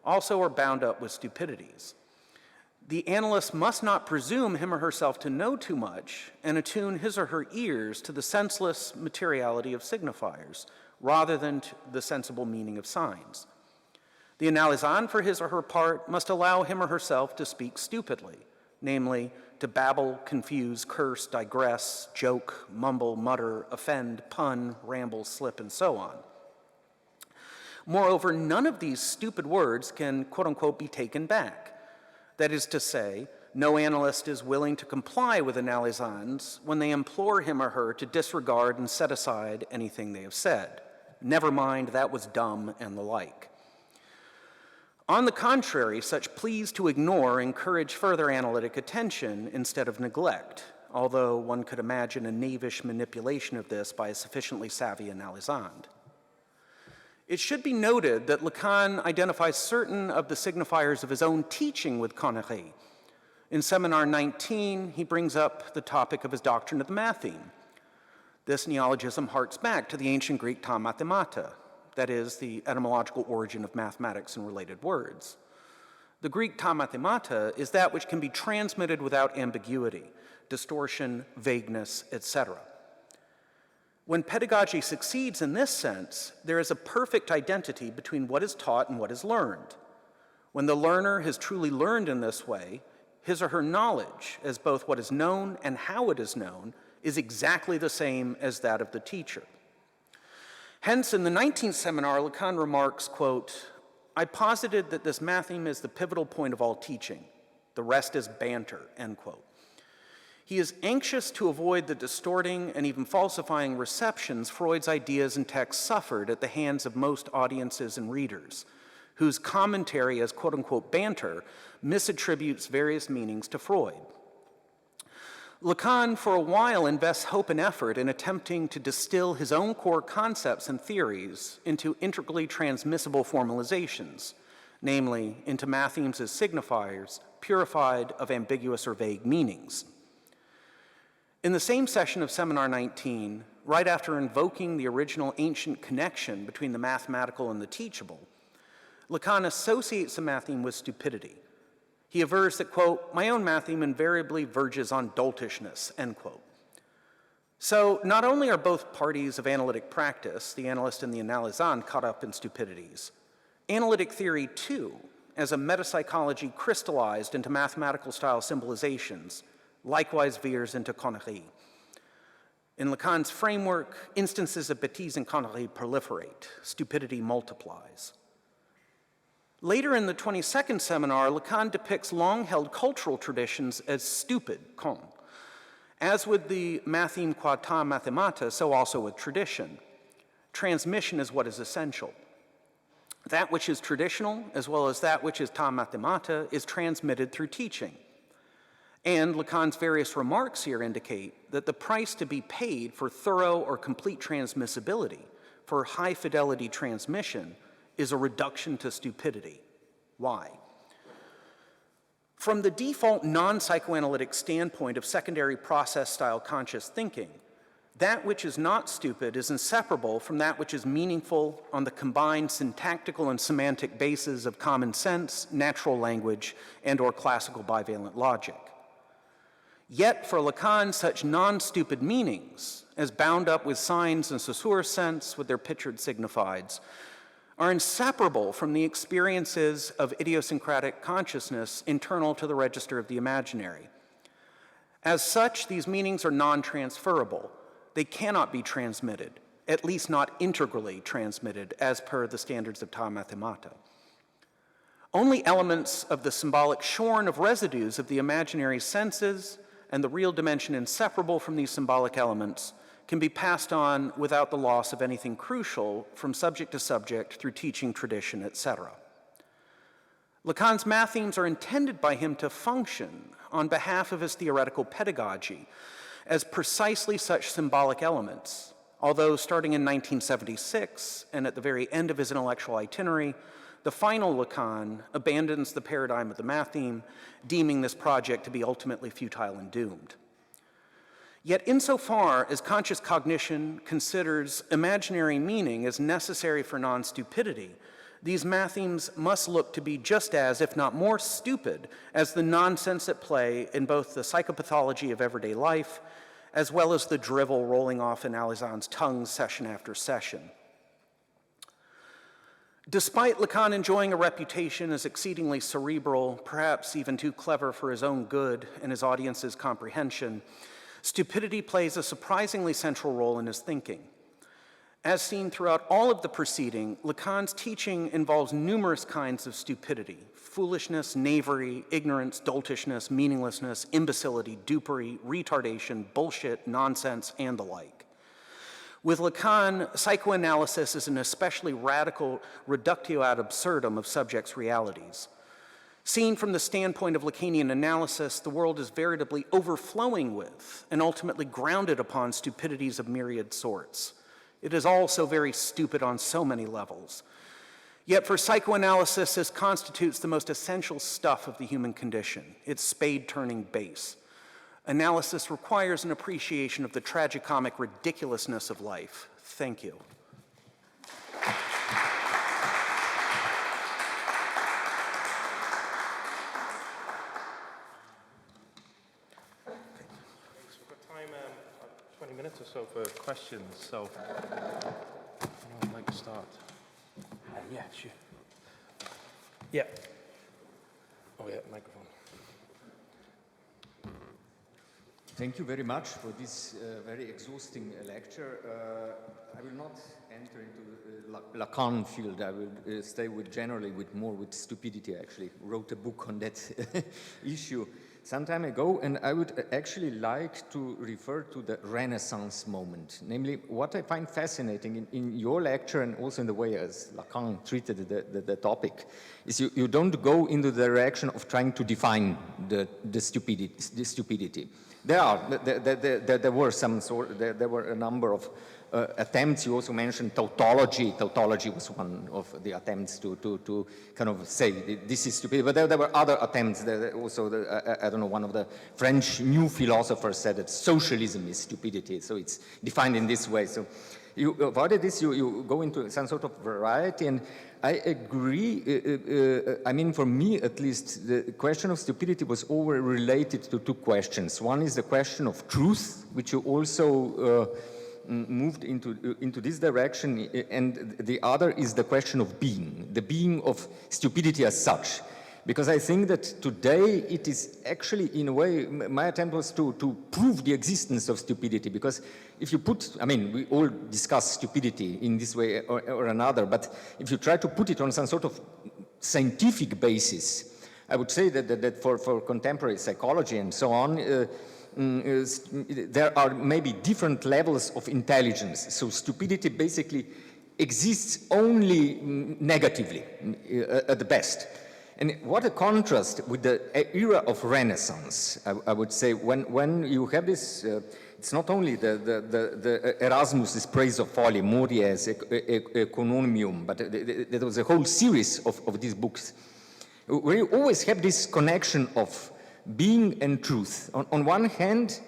A: also are bound up with stupidities. The analyst must not presume him or herself to know too much and attune his or her ears to the senseless materiality of signifiers rather than to the sensible meaning of signs. The analysand, for his or her part, must allow him or herself to speak stupidly, namely, to babble, confuse, curse, digress, joke, mumble, mutter, offend, pun, ramble, slip, and so on. Moreover, none of these stupid words can, quote-unquote, be taken back. That is to say, no analyst is willing to comply with analysands when they implore him or her to disregard and set aside anything they have said. Never mind, that was dumb, and the like. On the contrary, such pleas to ignore encourage further analytic attention instead of neglect, although one could imagine a knavish manipulation of this by a sufficiently savvy analysand. It should be noted that Lacan identifies certain of the signifiers of his own teaching with Connery. In Seminar 19, he brings up the topic of his doctrine of the Matheme. This neologism harks back to the ancient Greek ta mathemata, that is, the etymological origin of mathematics and related words. The Greek ta mathemata is that which can be transmitted without ambiguity, distortion, vagueness, etc. When pedagogy succeeds in this sense, there is a perfect identity between what is taught and what is learned. When the learner has truly learned in this way, his or her knowledge, as both what is known and how it is known, is exactly the same as that of the teacher. Hence, in the 19th seminar, Lacan remarks, quote, "I posited that this matheme is the pivotal point of all teaching. The rest is banter," end quote. He is anxious to avoid the distorting and even falsifying receptions Freud's ideas and texts suffered at the hands of most audiences and readers, whose commentary as quote-unquote banter misattributes various meanings to Freud. Lacan, for a while, invests hope and effort in attempting to distill his own core concepts and theories into integrally transmissible formalizations, namely into Mathemes as signifiers, purified of ambiguous or vague meanings. In the same session of Seminar 19, right after invoking the original ancient connection between the mathematical and the teachable, Lacan associates the matheme with stupidity. He avers that, quote, my own matheme invariably verges on doltishness, end quote. So not only are both parties of analytic practice, the analyst and the analysand, caught up in stupidities, analytic theory, too, as a metapsychology crystallized into mathematical-style symbolizations, likewise veers into conneries. In Lacan's framework, instances of bêtise and conneries proliferate. Stupidity multiplies. Later in the 22nd seminar, Lacan depicts long-held cultural traditions as stupid, con. As with the matheme qua ta mathemata, so also with tradition. Transmission is what is essential. That which is traditional, as well as that which is ta mathemata, is transmitted through teaching. And Lacan's various remarks here indicate that the price to be paid for thorough or complete transmissibility, for high-fidelity transmission, is a reduction to stupidity. Why? From the default non-psychoanalytic standpoint of secondary process-style conscious thinking, that which is not stupid is inseparable from that which is meaningful on the combined syntactical and semantic bases of common sense, natural language, and/or classical bivalent logic. Yet for Lacan, such non-stupid meanings, as bound up with signs and Saussure sense with their pictured signifieds, are inseparable from the experiences of idiosyncratic consciousness internal to the register of the imaginary. As such, these meanings are non-transferable. They cannot be transmitted, at least not integrally transmitted, as per the standards of ta mathemata. Only elements of the symbolic shorn of residues of the imaginary senses and the real dimension inseparable from these symbolic elements can be passed on without the loss of anything crucial from subject to subject through teaching, tradition, etc. Lacan's mathemes are intended by him to function on behalf of his theoretical pedagogy as precisely such symbolic elements, although starting in 1976 and at the very end of his intellectual itinerary, the final Lacan abandons the paradigm of the matheme, deeming this project to be ultimately futile and doomed. Yet insofar as conscious cognition considers imaginary meaning as necessary for non-stupidity, these mathemes must look to be just as, if not more stupid, as the nonsense at play in both the psychopathology of everyday life, as well as the drivel rolling off in Alexandre's tongue session after session. Despite Lacan enjoying a reputation as exceedingly cerebral, perhaps even too clever for his own good and his audience's comprehension, stupidity plays a surprisingly central role in his thinking. As seen throughout all of the preceding, Lacan's teaching involves numerous kinds of stupidity: foolishness, knavery, ignorance, doltishness, meaninglessness, imbecility, dupery, retardation, bullshit, nonsense, and the like. With Lacan, psychoanalysis is an especially radical reductio ad absurdum of subjects' realities. Seen from the standpoint of Lacanian analysis, the world is veritably overflowing with and ultimately grounded upon stupidities of myriad sorts. It is all so very stupid on so many levels. Yet for psychoanalysis, this constitutes the most essential stuff of the human condition, its spade-turning base. Analysis requires an appreciation of the tragicomic ridiculousness of life. Thank you.
B: Time, 20 minutes or so for questions, so I'd like to start. Yeah, sure. Yeah. Oh yeah, microphone.
C: Thank you very much for this very exhausting lecture. I will not enter into the Lacan field. I will stay generally with stupidity. I actually wrote a book on that issue some time ago, and I would actually like to refer to the Renaissance moment. Namely, what I find fascinating in your lecture and also in the way as Lacan treated the topic is you don't go into the direction of trying to define the stupidity. There were a number of attempts. You also mentioned tautology. Tautology was one of the attempts to kind of say this is stupid. But there were other attempts. Also, I don't know, one of the French new philosophers said that socialism is stupidity. So it's defined in this way. So you avoided this, you go into some sort of variety, and I agree. I mean, for me at least, the question of stupidity was always related to two questions. One is the question of truth, which you also moved into this direction, and the other is the question of being, the being of stupidity as such. Because I think that today it is actually, in a way, my attempt was to prove the existence of stupidity. Because if you put, I mean, we all discuss stupidity in this way or another, but if you try to put it on some sort of scientific basis, I would say that for contemporary psychology and so on, there are maybe different levels of intelligence. So stupidity basically exists only negatively at the best. And what a contrast with the era of Renaissance, I would say, when you have this, it's not only the Erasmus's praise of folly, Moriè's Economium, but there was a whole series of these books where you always have this connection of being and truth. On one hand,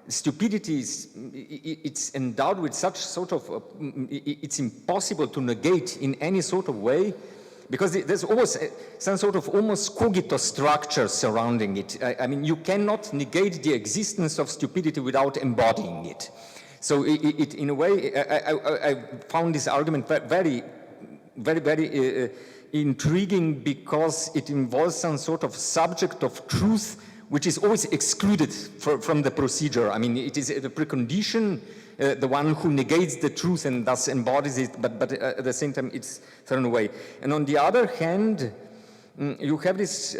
C: stupidity it's endowed with such sort of, it's impossible to negate in any sort of way, because there's always some sort of almost cogito structure surrounding it. I mean, you cannot negate the existence of stupidity without embodying it. So it in a way, I found this argument very, very, very intriguing, because it involves some sort of subject of truth which is always excluded from the procedure. I mean, it is the precondition, the one who negates the truth and thus embodies it, but at the same time it's thrown away. And on the other hand, you have this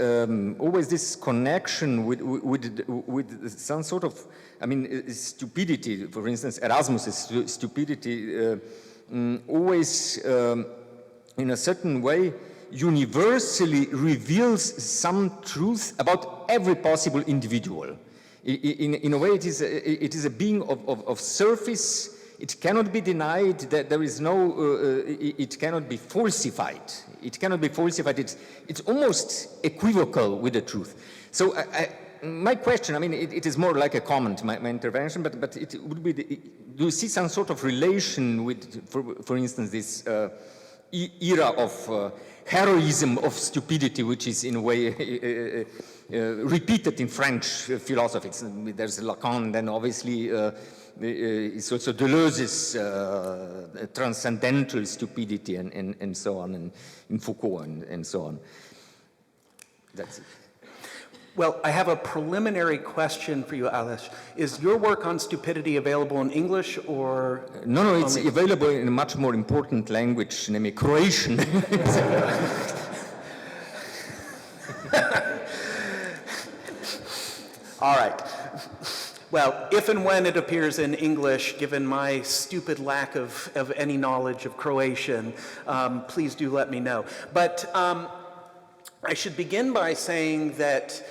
C: always this connection with some sort of, I mean, stupidity. For instance, Erasmus's stupidity always, in a certain way, universally reveals some truth about every possible individual. In a way, it is a being of surface. It cannot be denied, that there is no, it cannot be falsified. It cannot be falsified. It's almost equivocal with the truth. So my question, I mean, it is more like a comment, my intervention, but it would be, do you see some sort of relation with, for instance, this era of heroism of stupidity, which is in a way repeated in French philosophy? There's Lacan, then obviously it's also Deleuze's transcendental stupidity and so on, and in Foucault and so on. That's it.
A: Well, I have a preliminary question for you, Alice. Is your work on stupidity available in English or?
C: No, it's available in a much more important language, namely Croatian.
A: All right. Well, if and when it appears in English, given my stupid lack of any knowledge of Croatian, please do let me know. But I should begin by saying that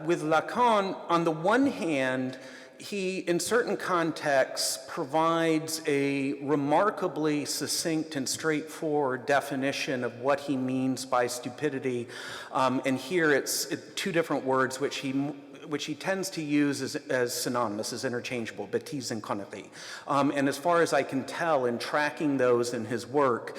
A: with Lacan, on the one hand, he, in certain contexts, provides a remarkably succinct and straightforward definition of what he means by stupidity. And here it's two different words which he tends to use as synonymous, as interchangeable, bêtise and connerie. And as far as I can tell in tracking those in his work,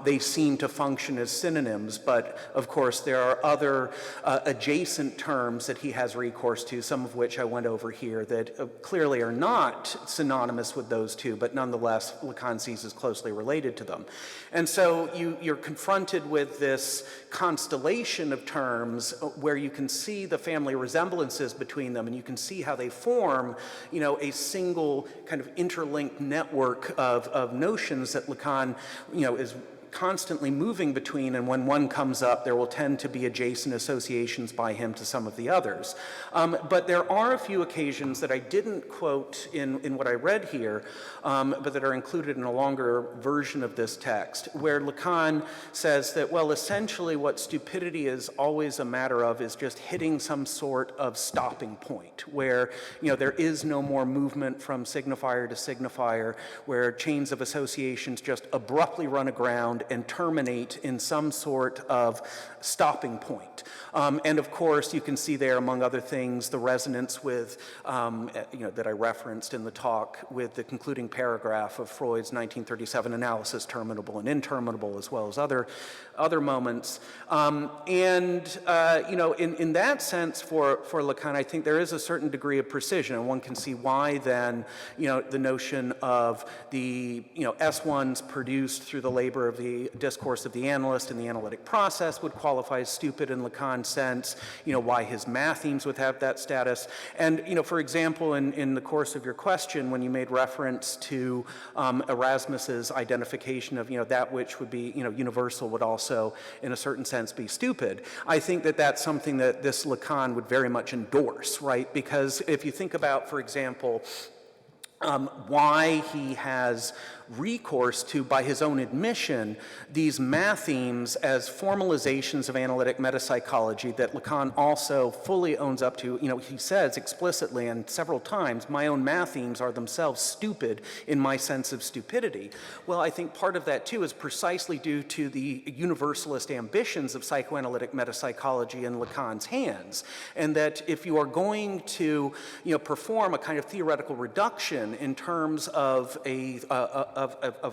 A: they seem to function as synonyms, but of course there are other adjacent terms that he has recourse to, some of which I went over here, that clearly are not synonymous with those two, but nonetheless Lacan sees as closely related to them. And so you're confronted with this constellation of terms where you can see the family resemblance between them, and you can see how they form, a single kind of interlinked network of notions that Lacan, is constantly moving between, and when one comes up, there will tend to be adjacent associations by him to some of the others. But there are a few occasions that I didn't quote in what I read here, but that are included in a longer version of this text, where Lacan says that, well, essentially what stupidity is always a matter of is just hitting some sort of stopping point, where, there is no more movement from signifier to signifier, where chains of associations just abruptly run aground and terminate in some sort of stopping point. And of course, you can see there, among other things, the resonance with, that I referenced in the talk, with the concluding paragraph of Freud's 1937 analysis, terminable and interminable, as well as other moments. In that sense, for Lacan, I think there is a certain degree of precision, and one can see why then, the notion of the, S1s produced through the labor of the discourse of the analyst and the analytic process would qualify as stupid in Lacan's sense, why his Mathemes would have that status. And, for example, in the course of your question, when you made reference to Erasmus's identification of, that which would be, universal would also, in a certain sense, be stupid, I think that that's something that this Lacan would very much endorse, right? Because if you think about, for example, why he has recourse to, by his own admission, these Mathemes as formalizations of analytic metapsychology that Lacan also fully owns up to. He says explicitly and several times, my own Mathemes are themselves stupid in my sense of stupidity. Well, I think part of that, too, is precisely due to the universalist ambitions of psychoanalytic metapsychology in Lacan's hands, and that if you are going to, perform a kind of theoretical reduction in terms of a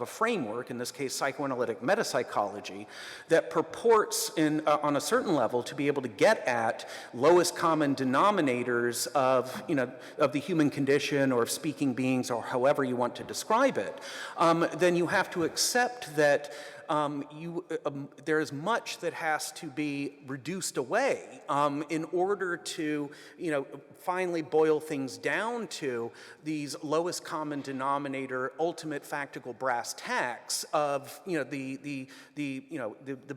A: framework, in this case psychoanalytic metapsychology, that purports on a certain level to be able to get at lowest common denominators of the human condition or of speaking beings, or however you want to describe it, then you have to accept that there is much that has to be reduced away in order to, finally boil things down to these lowest common denominator, ultimate factical brass tacks of, the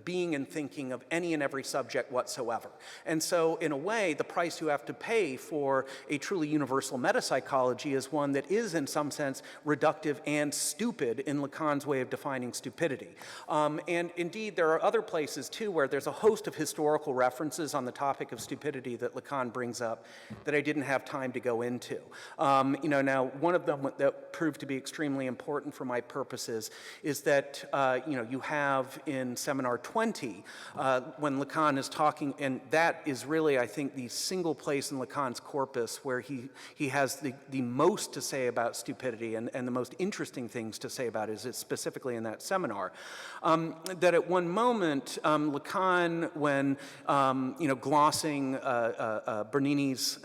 A: being and thinking of any and every subject whatsoever. And so, in a way, the price you have to pay for a truly universal metapsychology is one that is, in some sense, reductive and stupid in Lacan's way of defining stupidity. And indeed, there are other places, too, where there's a host of historical references on the topic of stupidity that Lacan brings up that I didn't have time to go into. Now, one of them that proved to be extremely important for my purposes is that, you have in Seminar 20, when Lacan is talking, and that is really, I think, the single place in Lacan's corpus where he has the most to say about stupidity and the most interesting things to say about it is specifically in that seminar. That at one moment, Lacan, when glossing Bernini's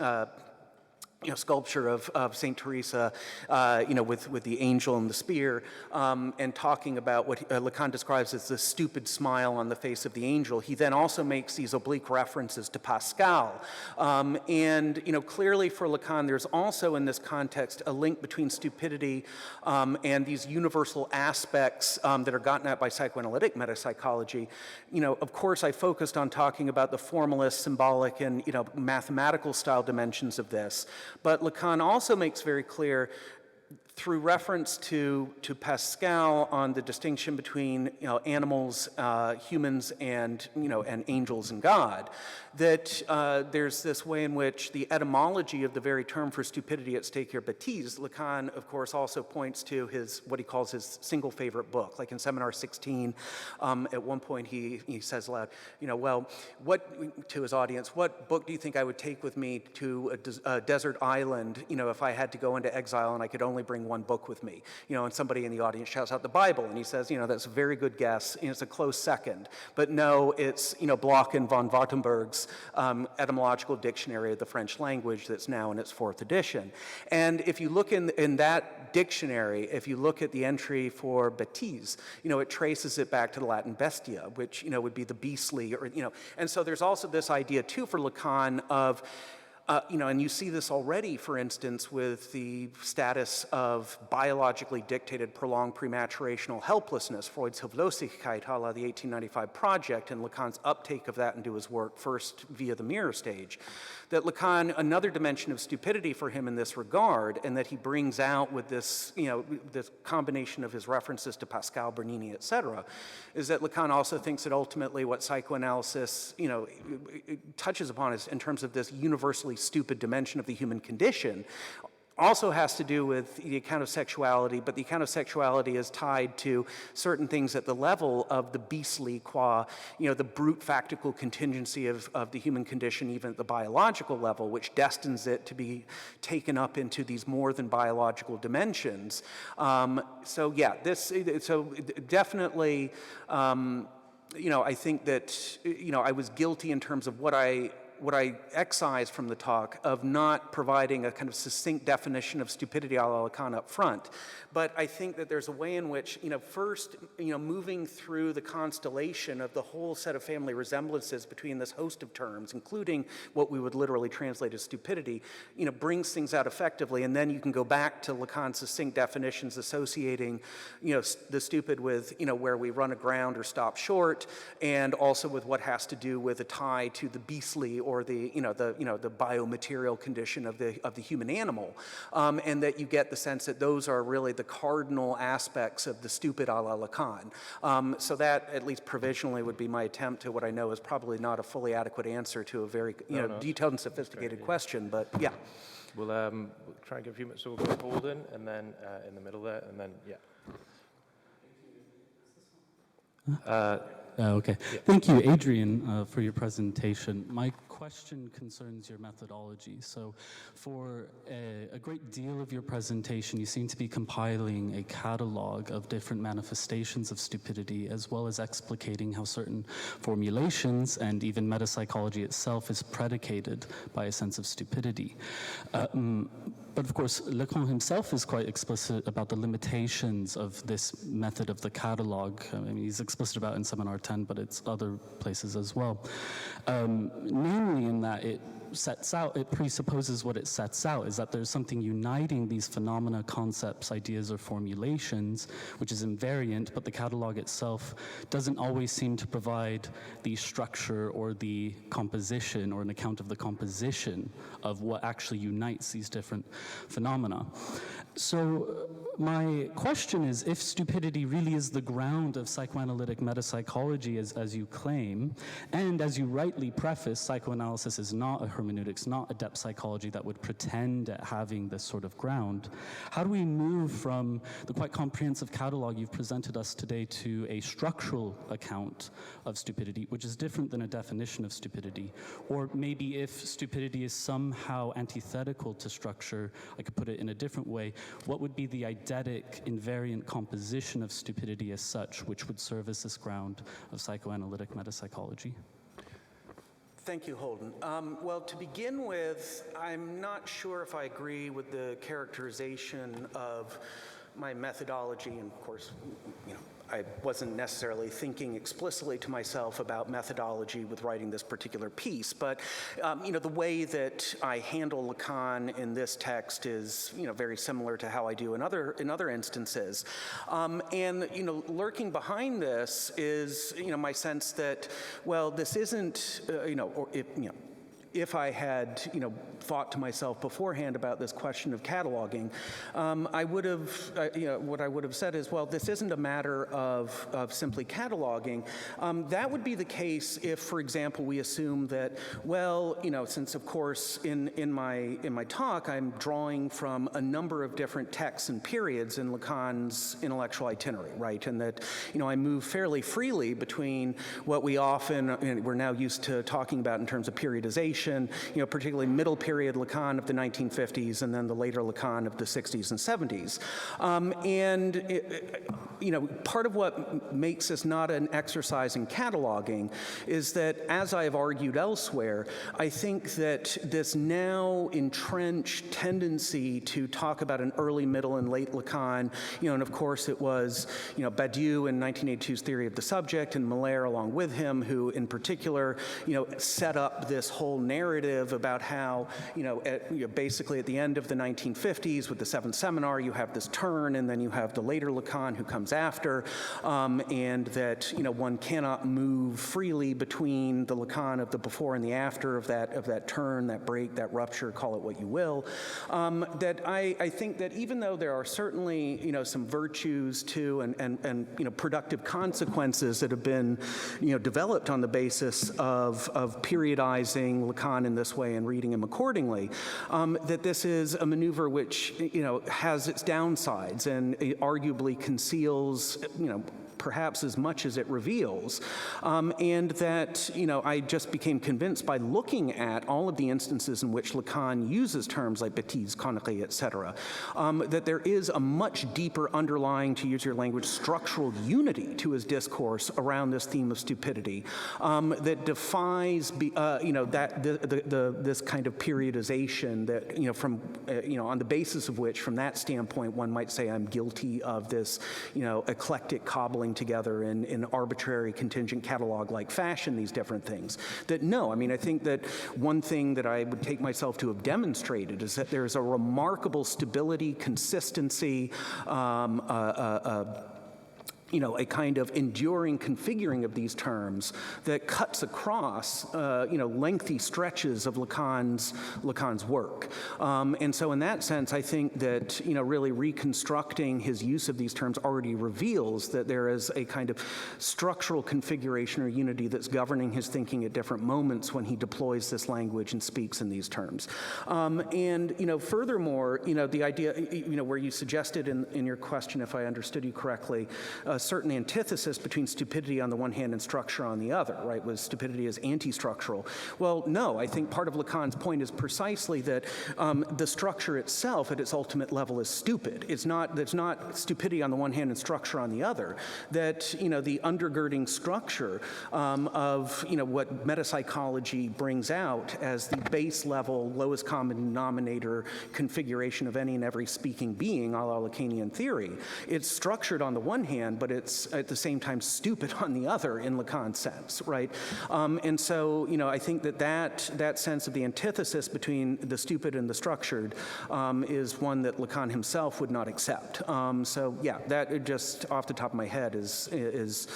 A: sculpture of Saint Teresa, with the angel and the spear, and talking about what Lacan describes as the stupid smile on the face of the angel. He then also makes these oblique references to Pascal, and clearly for Lacan, there's also in this context a link between stupidity and these universal aspects that are gotten at by psychoanalytic metapsychology. Of course, I focused on talking about the formalist, symbolic, and mathematical style dimensions of this. But Lacan also makes very clear, through reference to Pascal, on the distinction between animals, humans, and and angels and God, that there's this way in which the etymology of the very term for stupidity at stake here, bêtise, Lacan, of course, also points to what he calls his single favorite book. Like in Seminar 16, at one point he says aloud, to his audience, what book do you think I would take with me to a desert island, if I had to go into exile and I could only bring one book with me? And somebody in the audience shouts out the Bible, and he says, that's a very good guess, it's a close second. But no, it's, Bloch and von Wartenberg's etymological dictionary of the French language that's now in its 4th edition. And if you look in that dictionary, if you look at the entry for bêtise, it traces it back to the Latin bestia, which, would be the beastly, and so there's also this idea, too, for Lacan of And you see this already, for instance, with the status of biologically dictated prolonged prematurational helplessness, Freud's Hilflosigkeit, a la the 1895 Project, and Lacan's uptake of that into his work, first via the mirror stage. That Lacan, another dimension of stupidity for him in this regard, and that he brings out with this, this combination of his references to Pascal, Bernini, et cetera, is that Lacan also thinks that ultimately what psychoanalysis, it touches upon is in terms of this universally stupid dimension of the human condition, also has to do with the account of sexuality, but the account of sexuality is tied to certain things at the level of the beastly qua, the brute factical contingency of the human condition, even at the biological level, which destines it to be taken up into these more than biological dimensions. So definitely, I think that, I was guilty in terms of what I excise from the talk of not providing a kind of succinct definition of stupidity a la Lacan up front. But I think that there's a way in which, first, moving through the constellation of the whole set of family resemblances between this host of terms, including what we would literally translate as stupidity, brings things out effectively. And then you can go back to Lacan's succinct definitions associating, the stupid with, where we run aground or stop short, and also with what has to do with a tie to the beastly or the biomaterial condition of the human animal, and that you get the sense that those are really the cardinal aspects of the stupid a la Lacan. So that, at least provisionally, would be my attempt to what I know is probably not a fully adequate answer to a very detailed and sophisticated question, but yeah.
B: We'll try and give a few minutes, so we'll go to Holden, and then in the middle there, and then,
D: Okay. Yeah. Thank you, Adrian, for your presentation. My question concerns your methodology. So for a great deal of your presentation, you seem to be compiling a catalog of different manifestations of stupidity, as well as explicating how certain formulations and even metapsychology itself is predicated by a sense of stupidity. But of course, Lacan himself is quite explicit about the limitations of this method of the catalog. I mean, he's explicit about it in Seminar 10, but it's other places as well. Namely in that it presupposes what it sets out, is that there's something uniting these phenomena, concepts, ideas, or formulations, which is invariant, but the catalog itself doesn't always seem to provide the structure or the composition or an account of the composition of what actually unites these different phenomena. So my question is, if stupidity really is the ground of psychoanalytic metapsychology, as you claim, and as you rightly preface, psychoanalysis is not a hermeneutics, not a depth psychology that would pretend at having this sort of ground, how do we move from the quite comprehensive catalog you've presented us today to a structural account of stupidity, which is different than a definition of stupidity? Or maybe if stupidity is somehow antithetical to structure, I could put it in a different way, what would be the eidetic invariant composition of stupidity as such, which would serve as this ground of psychoanalytic metapsychology?
A: Thank you, Holden. Well, to begin with, I'm not sure if I agree with the characterization of my methodology, and of course, I wasn't necessarily thinking explicitly to myself about methodology with writing this particular piece, but the way that I handle Lacan in this text is very similar to how I do in other instances, and lurking behind this is my sense that, well, this isn't if I had, thought to myself beforehand about this question of cataloging, I would have, what I would have said is, well, this isn't a matter of simply cataloging. That would be the case if, for example, we assume that, well, since of course in my talk I'm drawing from a number of different texts and periods in Lacan's intellectual itinerary, right, and that I move fairly freely between what we often we're now used to talking about in terms of periodization. Particularly middle period Lacan of the 1950s and then the later Lacan of the 60s and 70s. Part of what makes this not an exercise in cataloging is that, as I have argued elsewhere, I think that this now entrenched tendency to talk about an early, middle, and late Lacan, and of course it was, Badiou in 1982's Theory of the Subject and Miller along with him, who in particular, set up this whole narrative about how, basically at the end of the 1950s with the Seventh Seminar, you have this turn, and then you have the later Lacan who comes after, and that, one cannot move freely between the Lacan of the before and the after of that turn, that break, that rupture, call it what you will. That I think that even though there are certainly, some virtues to and productive consequences that have been, developed on the basis of periodizing Lacan in this way and reading him accordingly, that this is a maneuver which, has its downsides and arguably conceals, perhaps as much as it reveals, and that, I just became convinced by looking at all of the instances in which Lacan uses terms like bêtise, connerie, et cetera, that there is a much deeper underlying, to use your language, structural unity to his discourse around this theme of stupidity that defies, this kind of periodization that, from, on the basis of which, from that standpoint, one might say I'm guilty of this, eclectic cobbling together in arbitrary contingent catalog-like fashion, these different things. That no, I think that one thing that I would take myself to have demonstrated is that there's a remarkable stability, consistency, a kind of enduring configuring of these terms that cuts across, lengthy stretches of Lacan's work. And so in that sense, I think that, really reconstructing his use of these terms already reveals that there is a kind of structural configuration or unity that's governing his thinking at different moments when he deploys this language and speaks in these terms. And, furthermore, the idea, where you suggested in your question, if I understood you correctly, a certain antithesis between stupidity on the one hand and structure on the other, right? Was stupidity as anti-structural? Well, no, I think part of Lacan's point is precisely that the structure itself at its ultimate level is stupid. There's not stupidity on the one hand and structure on the other. That, the undergirding structure of, what metapsychology brings out as the base level, lowest common denominator configuration of any and every speaking being, a la Lacanian theory. It's structured on the one hand, but it's at the same time stupid on the other in Lacan's sense, right? And so, I think that sense of the antithesis between the stupid and the structured is one that Lacan himself would not accept. So yeah, that just off the top of my head is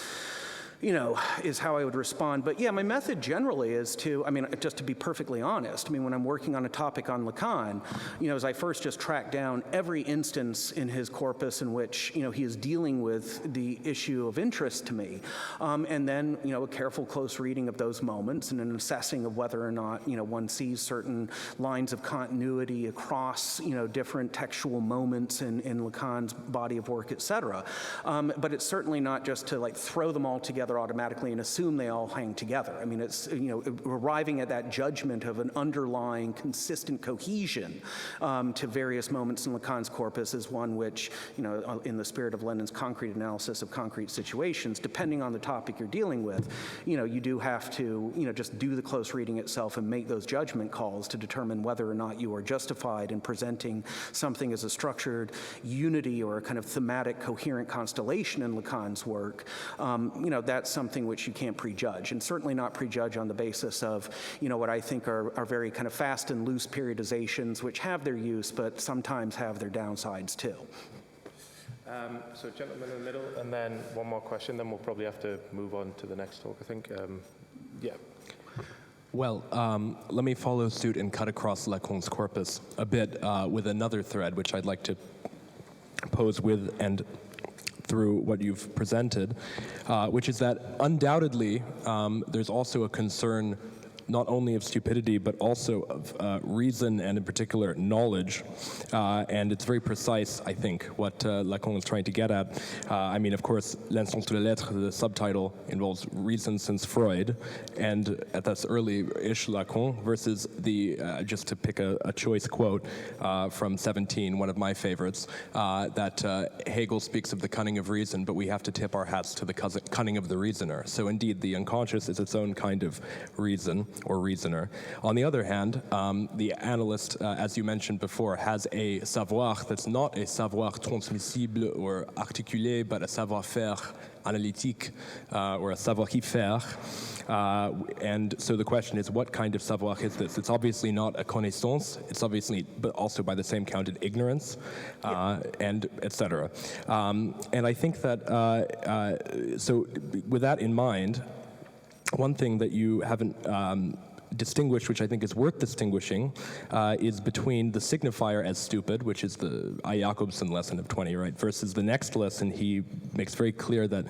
A: how I would respond. But yeah, my method generally is to, just to be perfectly honest, when I'm working on a topic on Lacan, as I first just track down every instance in his corpus in which, he is dealing with the issue of interest to me. And then, a careful, close reading of those moments and an assessing of whether or not, one sees certain lines of continuity across, different textual moments in Lacan's body of work, et cetera. But it's certainly not just to throw them all together automatically and assume they all hang together. It's, arriving at that judgment of an underlying consistent cohesion to various moments in Lacan's corpus is one which, in the spirit of Lenin's concrete analysis of concrete situations, depending on the topic you're dealing with, you do have to, just do the close reading itself and make those judgment calls to determine whether or not you are justified in presenting something as a structured unity or a kind of thematic coherent constellation in Lacan's work. That's something which you can't prejudge, and certainly not prejudge on the basis of, what I think are very kind of fast and loose periodizations which have their use, but sometimes have their downsides too.
B: So gentleman in the middle, and then one more question, then we'll probably have to move on to the next talk, I think. Yeah.
E: Well, let me follow suit and cut across Lacan's corpus a bit with another thread, which I'd like to pose with and through what you've presented, which is that undoubtedly there's also a concern not only of stupidity, but also of reason and in particular knowledge. And it's very precise, I think, what Lacan is trying to get at. Of course, L'instance de la lettre, the subtitle, involves reason since Freud, and at this early-ish Lacan versus the, just to pick a choice quote from 17, one of my favorites, that Hegel speaks of the cunning of reason, but we have to tip our hats to the cunning of the reasoner. So indeed, the unconscious is its own kind of reason, or reasoner. On the other hand, the analyst, as you mentioned before, has a savoir that's not a savoir transmissible or articulé, but a savoir-faire analytique, or a savoir-y faire, And so the question is, what kind of savoir is this? It's obviously not a connaissance. It's obviously, but also by the same count, an ignorance, and etc. And I think that, so with that in mind, one thing that you haven't distinguished, which I think is worth distinguishing, is between the signifier as stupid, which is the I. Jacobson lesson of 20, right, versus the next lesson. He makes very clear that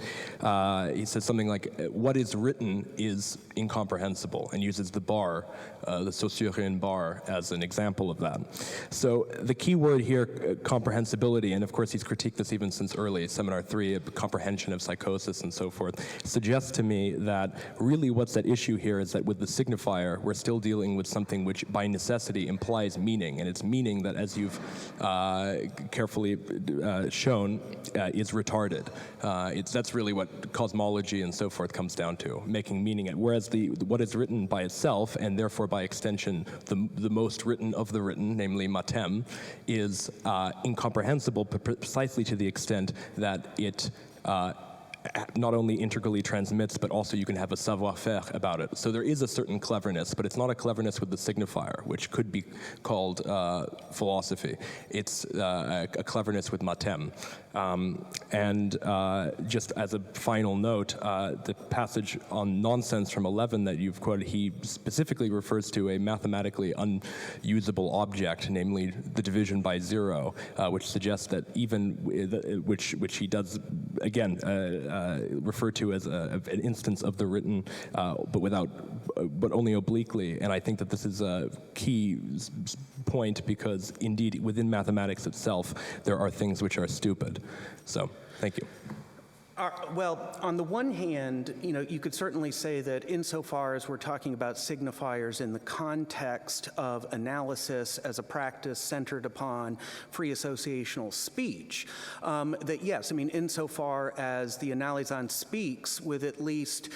E: he says something like, what is written is incomprehensible, and uses the bar, the Saussurian bar, as an example of that. So the key word here, comprehensibility, and of course he's critiqued this even since early, Seminar 3, comprehension of psychosis and so forth, suggests to me that really what's at issue here is that with the signifier, we're still dealing with something which by necessity implies meaning, and it's meaning that, as you've carefully shown, is retarded. That's really what cosmology and so forth comes down to, making meaning. Whereas what is written by itself, and therefore by extension the most written of the written, namely Mathemes, is incomprehensible precisely to the extent that it not only integrally transmits, but also you can have a savoir-faire about it. So there is a certain cleverness, but it's not a cleverness with the signifier, which could be called philosophy. It's a cleverness with Mathemes. And just as a final note, the passage on nonsense from 11 that you've quoted, he specifically refers to a mathematically unusable object, namely the division by zero, which suggests that even, which he does, again, refer to as an instance of the written, but only obliquely. And I think that this is a key point, because indeed within mathematics itself there are things which are stupid. So, thank you.
A: Well, on the one hand, you could certainly say that insofar as we're talking about signifiers in the context of analysis as a practice centered upon free associational speech, that yes, insofar as the analyson speaks with at least,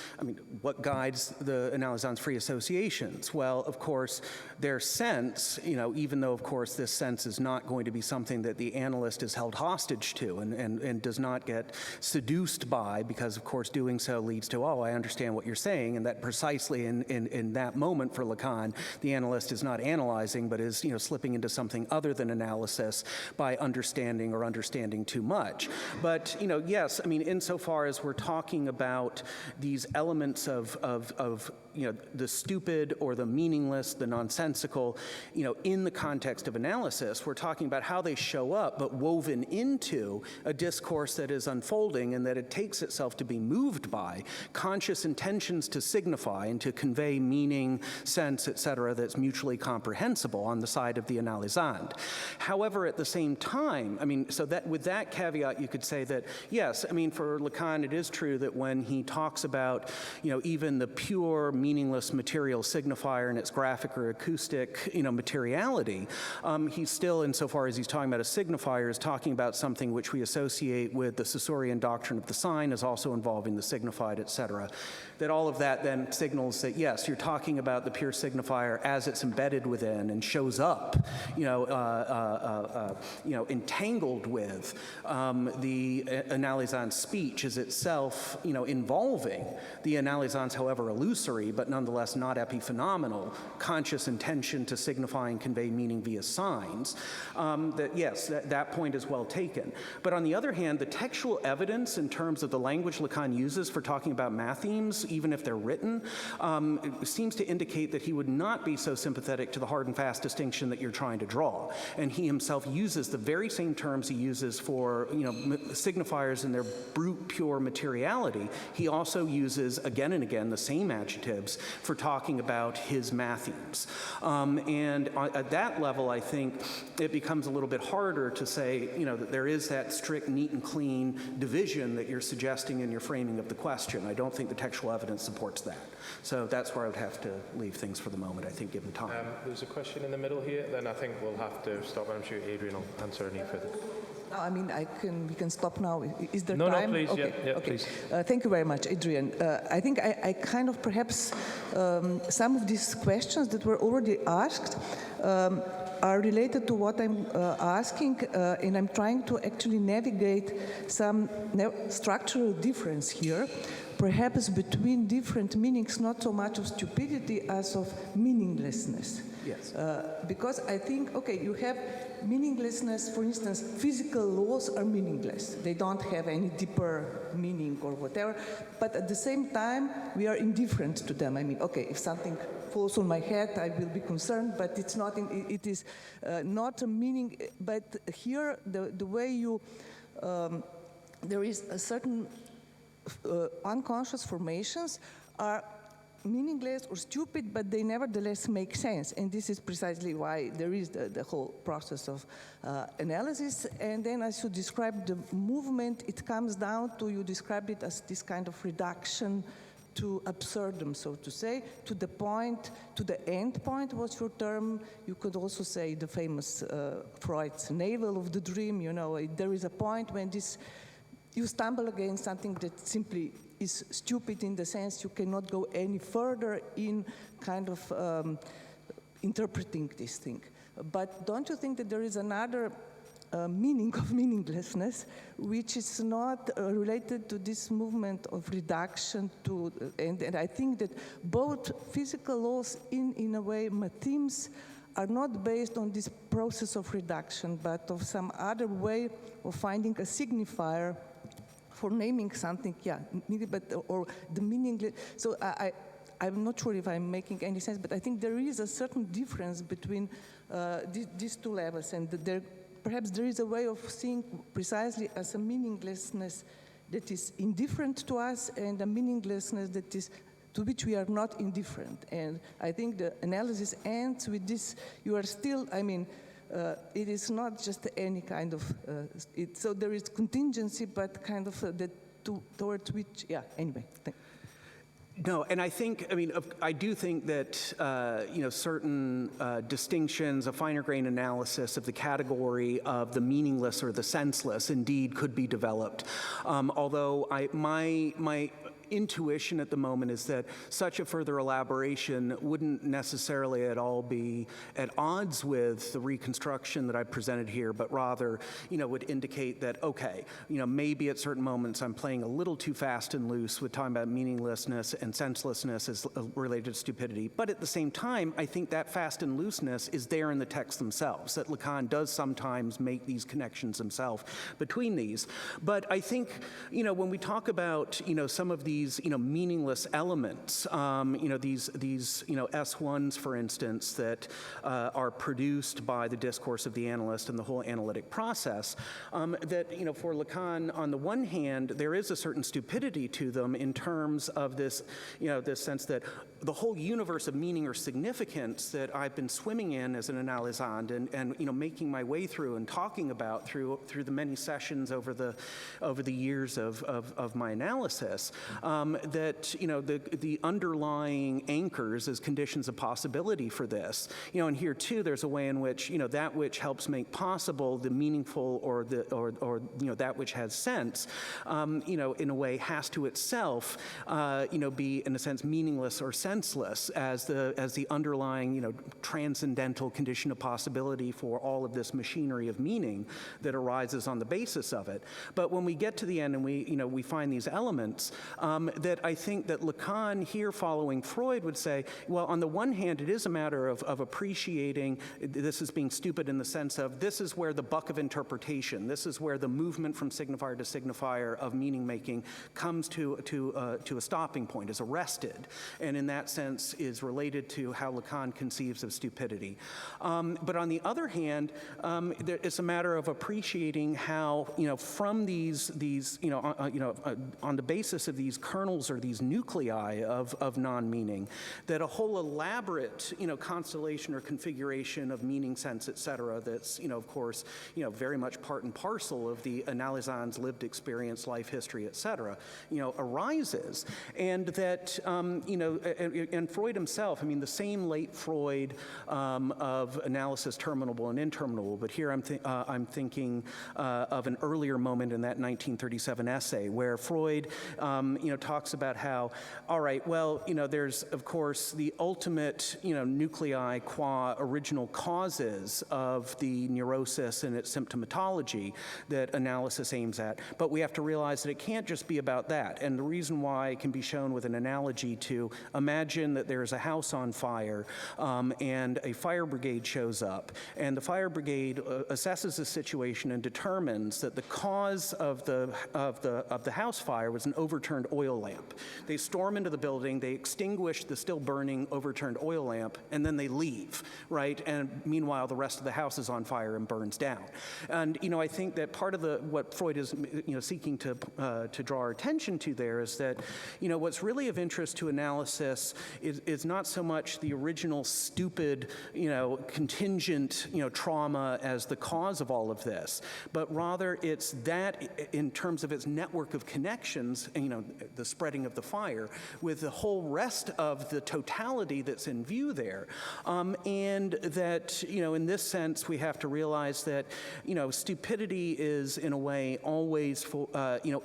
A: what guides the analyson's free associations? Well, of course, their sense, even though, of course, this sense is not going to be something that the analyst is held hostage to and does not get seduced by, because of course doing so leads to, I understand what you're saying, and that precisely in that moment for Lacan, the analyst is not analyzing, but is slipping into something other than analysis by understanding or understanding too much. But yes, insofar as we're talking about these elements of the stupid or the meaningless, the nonsensical, in the context of analysis, we're talking about how they show up, but woven into a discourse that is unfolding and that it takes itself to be moved by conscious intentions to signify and to convey meaning, sense, etc., that's mutually comprehensible on the side of the analysand. However, at the same time, so that with that caveat, you could say that, yes, for Lacan, it is true that when he talks about, even the pure, meaningless material signifier and its graphic or acoustic, materiality, he's still, insofar as he's talking about a signifier, is talking about something which we associate with the Saussurian doctrine of the sign as also involving the signified, etc. That all of that then signals that, yes, you're talking about the pure signifier as it's embedded within and shows up, entangled with the analysand's speech is itself, involving the analysand's, however illusory, but nonetheless not epiphenomenal, conscious intention to signify and convey meaning via signs, that yes, that point is well taken. But on the other hand, the textual evidence in terms of the language Lacan uses for talking about mathemes, even if they're written, seems to indicate that he would not be so sympathetic to the hard and fast distinction that you're trying to draw. And he himself uses the very same terms he uses for signifiers in their brute, pure materiality. He also uses again and again the same adjectives for talking about his mathemes. And at that level, I think it becomes a little bit harder to say, that there is that strict, neat and clean division that you're suggesting in your framing of the question. I don't think the textual evidence supports that. So that's where I would have to leave things for the moment, I think, given time.
B: There's a question in the middle here, then I think we'll have to stop, and I'm sure Adrian will answer any further.
F: We can stop now. Is there
B: time?
F: No,
B: please,
F: okay.
B: yeah,
F: okay.
B: please.
F: Thank you very much, Adrian. I think I kind of perhaps some of these questions that were already asked are related to what I'm asking, and I'm trying to actually navigate some structural difference here, perhaps between different meanings, not so much of stupidity as of meaninglessness.
A: Yes.
F: Because I think, okay, you have meaninglessness, for instance, physical laws are meaningless. They don't have any deeper meaning or whatever, but at the same time, we are indifferent to them. I mean, okay, if something falls on my head, I will be concerned, but it's not, it is not a meaning, but here, the way you, there is a certain unconscious formations are meaningless or stupid, but they nevertheless make sense. And this is precisely why there is the whole process of analysis. And then as you describe the movement, it comes down to, you described it as this kind of reduction to absurdum, so to say, to the point, to the end point was your term. You could also say the famous Freud's navel of the dream, you know, there is a point when this, you stumble against something that simply is stupid in the sense you cannot go any further in kind of interpreting this thing. But don't you think that there is another meaning of meaninglessness, which is not related to this movement of reduction to, and I think that both physical laws in a way, Mathemes, are not based on this process of reduction, but of some other way of finding a signifier for naming something, yeah, but, or the meaningless. So I'm not sure if I'm making any sense, but I think there is a certain difference between these two levels, and perhaps there is a way of seeing precisely as a meaninglessness that is indifferent to us and a meaninglessness that is to which we are not indifferent. And I think the analysis ends with this, you are still, I mean, it is not just any kind of, so there is contingency, but kind of towards which, yeah, anyway.
A: No, and I think, I mean, I do think that, you know, certain distinctions, a finer grain analysis of the category of the meaningless or the senseless indeed could be developed. Although my intuition at the moment is that such a further elaboration wouldn't necessarily at all be at odds with the reconstruction that I presented here, but rather, you know, would indicate that, okay, you know, maybe at certain moments I'm playing a little too fast and loose with talking about meaninglessness and senselessness as related to stupidity. But at the same time, I think that fast and looseness is there in the texts themselves, that Lacan does sometimes make these connections himself between these. But I think, you know, when we talk about, you know, some of these, you know, meaningless elements, you know, these, you know, S1s, for instance, that are produced by the discourse of the analyst and the whole analytic process, that, you know, for Lacan, on the one hand, there is a certain stupidity to them in terms of this, you know, this sense that the whole universe of meaning or significance that I've been swimming in as an analysand and you know, making my way through and talking about through the many sessions over the years of my analysis, that, you know, the underlying anchors as conditions of possibility for this, you know, and here too there's a way in which, you know, that which helps make possible the meaningful or you know, that which has sense, you know, in a way has to itself, you know, be in a sense meaningless or senseless as the underlying, you know, transcendental condition of possibility for all of this machinery of meaning that arises on the basis of it. But when we get to the end and we, you know, we find these elements, that I think that Lacan here, following Freud, would say, well, on the one hand, it is a matter of appreciating this as being stupid in the sense of this is where the buck of interpretation, this is where the movement from signifier to signifier of meaning making comes to a stopping point, is arrested, and in that sense is related to how Lacan conceives of stupidity. But on the other hand, it's a matter of appreciating how, you know, from these you know, on the basis of these kernels or these nuclei of non-meaning, that a whole elaborate, you know, constellation or configuration of meaning, sense, et cetera, that's, you know, of course, you know, very much part and parcel of the analysand's lived experience, life history, et cetera, you know, arises. And that, you know, and Freud himself, I mean, the same late Freud of analysis terminable and interminable, but here I'm thinking of an earlier moment in that 1937 essay where Freud, you know, talks about how, all right, well, there's, of course, the ultimate, nuclei qua original causes of the neurosis and its symptomatology that analysis aims at. But we have to realize that it can't just be about that. And the reason why it can be shown with an analogy to imagine that there's a house on fire and a fire brigade shows up, and the fire brigade assesses the situation and determines that the cause of the house fire was an overturned oil lamp. They storm into the building, they extinguish the still burning overturned oil lamp, and then they leave, right? And meanwhile, the rest of the house is on fire and burns down. And I think that part of what Freud is seeking to draw our attention to there is that what's really of interest to analysis is not so much the original stupid contingent trauma as the cause of all of this, but rather it's that in terms of its network of connections, the spreading of the fire with the whole rest of the totality that's in view there, and that in this sense we have to realize that stupidity is in a way always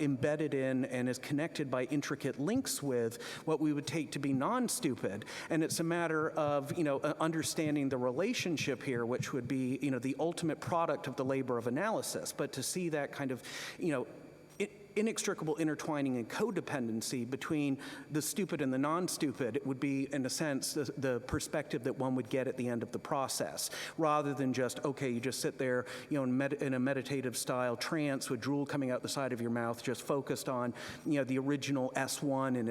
A: embedded in and is connected by intricate links with what we would take to be non-stupid, and it's a matter of understanding the relationship here, which would be the ultimate product of the labor of analysis. But to see that kind of inextricable intertwining and codependency between the stupid and the non-stupid, it would be, in a sense, the perspective that one would get at the end of the process, rather than just, okay, you just sit there, in a meditative style trance with drool coming out the side of your mouth, just focused on, the original S1, and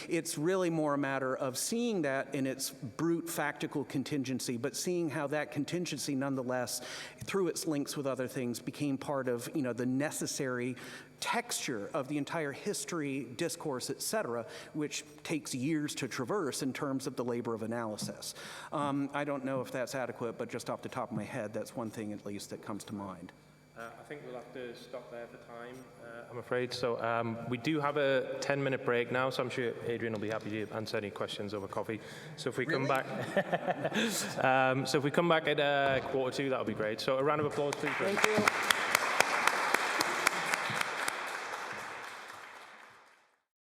A: it's really more a matter of seeing that in its brute factical contingency, but seeing how that contingency, nonetheless, through its links with other things, became part of, the necessary texture of the entire history, discourse, et cetera, which takes years to traverse in terms of the labor of analysis. I don't know if that's adequate, but just off the top of my head, that's one thing at least that comes to mind.
B: I think we'll have to stop there for time, I'm afraid. So we do have a 10-minute break now, so I'm sure Adrian will be happy to answer any questions over coffee. So if we come back, at 1:45, that'll be great. So a round of applause, please.
A: Thank you.